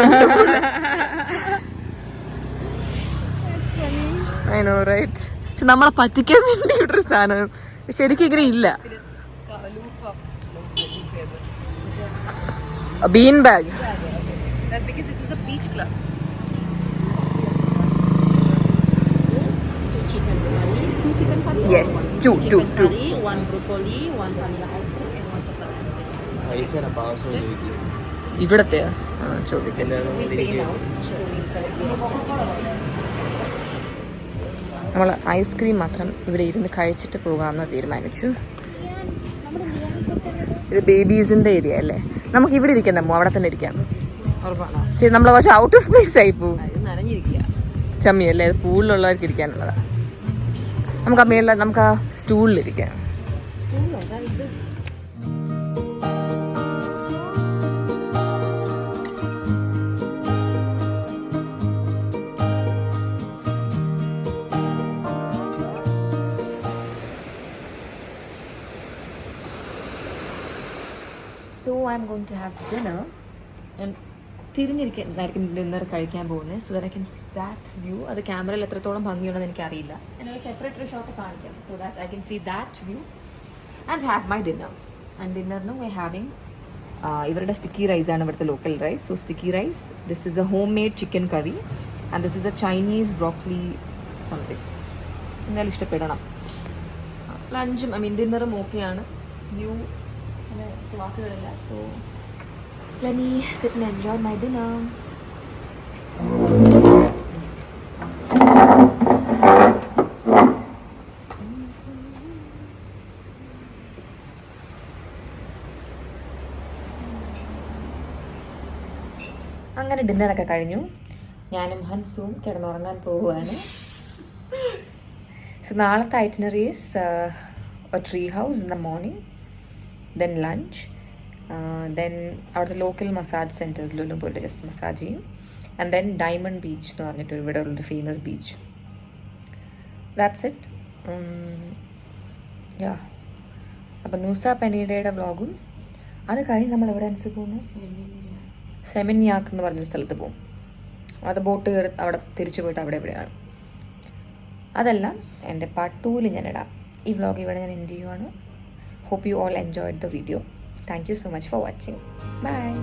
I know, right? പക്ഷെ നമ്മളെ പറ്റിക്കാൻ വേണ്ടി ഒരു സാധനം ശരിക്കും ഇങ്ങനെ ഇല്ല. Bean bag. That's because this is a beach club. Two chicken curry. Yes, two. One broccoli, one vanilla ice cream, and one chocolate ice cream. ഇവിടത്തെ ചോദിക്കാം. നമ്മൾ ഐസ്ക്രീം മാത്രം ഇവിടെ ഇരുന്ന് കഴിച്ചിട്ട് പോകാമെന്ന് തീരുമാനിച്ചു. ഇത് ബേബീസിന്റെ ഏരിയ അല്ലേ. നമുക്ക് ഇവിടെ ഇരിക്കണ്ട, അവിടെ തന്നെ ഇരിക്കാം. ശരി, നമ്മൾ കുറച്ച് ഔട്ട് ഓഫ് പ്ലേസ് ആയി പോകും. ചമ്മിയല്ലേ, പൂളിലുള്ളവർക്ക് ഇരിക്കാനുള്ളതാണ്. നമുക്ക് അമ്മയുള്ള നമുക്ക് ആ സ്റ്റൂളിലിരിക്കാം. I'm going to have dinner. ഞാൻ തിരിഞ്ഞിരിക്കുന്നതായിരിക്കും ഡിന്നർ കഴിക്കാൻ പോകുന്നത്. So that I can see that view. അത് ക്യാമറയിൽ എത്രത്തോളം ഭംഗിയുണ്ടെന്ന് എനിക്കറിയില്ല. ഞാനൊരു സെപ്പറേറ്റ് ഒരു ഷോട്ട് കാണിക്കാം. So that I can see that view and have my dinner. And ഡിന്നറിന് വൈ ഹാവിങ് ഇവരുടെ സ്റ്റിക്കി റൈസാണ് ഇവിടുത്തെ local rice. So sticky rice, this is a home made chicken curry and this is a Chinese broccoli something. എന്തായാലും ഇഷ്ടപ്പെടണം. ലഞ്ചും ഡിന്നറും ഓക്കെയാണ്. View അങ്ങനെ വാക്കുകളില്ല. So let me sit and enjoy my dinner. അങ്ങനെ ഡിന്നറൊക്കെ കഴിഞ്ഞു. ഞാനും ഹൻസും കിടന്നുറങ്ങാൻ പോവുകയാണ്. സോ നാളത്തെ itinerary is a tree house in the morning, then lunch, then അവിടുത്തെ ലോക്കൽ മസാജ് സെൻറ്റേഴ്സിലൊന്നും പോയിട്ട് ജസ്റ്റ് മസാജ് ചെയ്യും. ആൻഡ് ദെൻ ഡയമണ്ട് ബീച്ച് എന്ന് പറഞ്ഞിട്ട് ഇവിടെ ഉള്ളൊരു famous beach. That's it. Yeah, അപ്പം നൂസ പെനീഡയുടെ വ്ളോഗും അത് കഴിഞ്ഞ് നമ്മൾ എവിടെ അനുസരിച്ച് പോകുന്നു? സെമിന്യാക്ക് എന്ന് പറഞ്ഞൊരു സ്ഥലത്ത് പോകും. അത് ബോട്ട് കയറി അവിടെ തിരിച്ചു പോയിട്ട് അവിടെ എവിടെയാണ്. അതെല്ലാം എൻ്റെ പാർട്ട് 2 ഞാൻ ഇടാം. ഈ വ്ളോഗ് ഇവിടെ ഞാൻ എൻഡ് ചെയ്യുവാണ്. Hope you all enjoyed the video. Thank you so much for watching. Bye.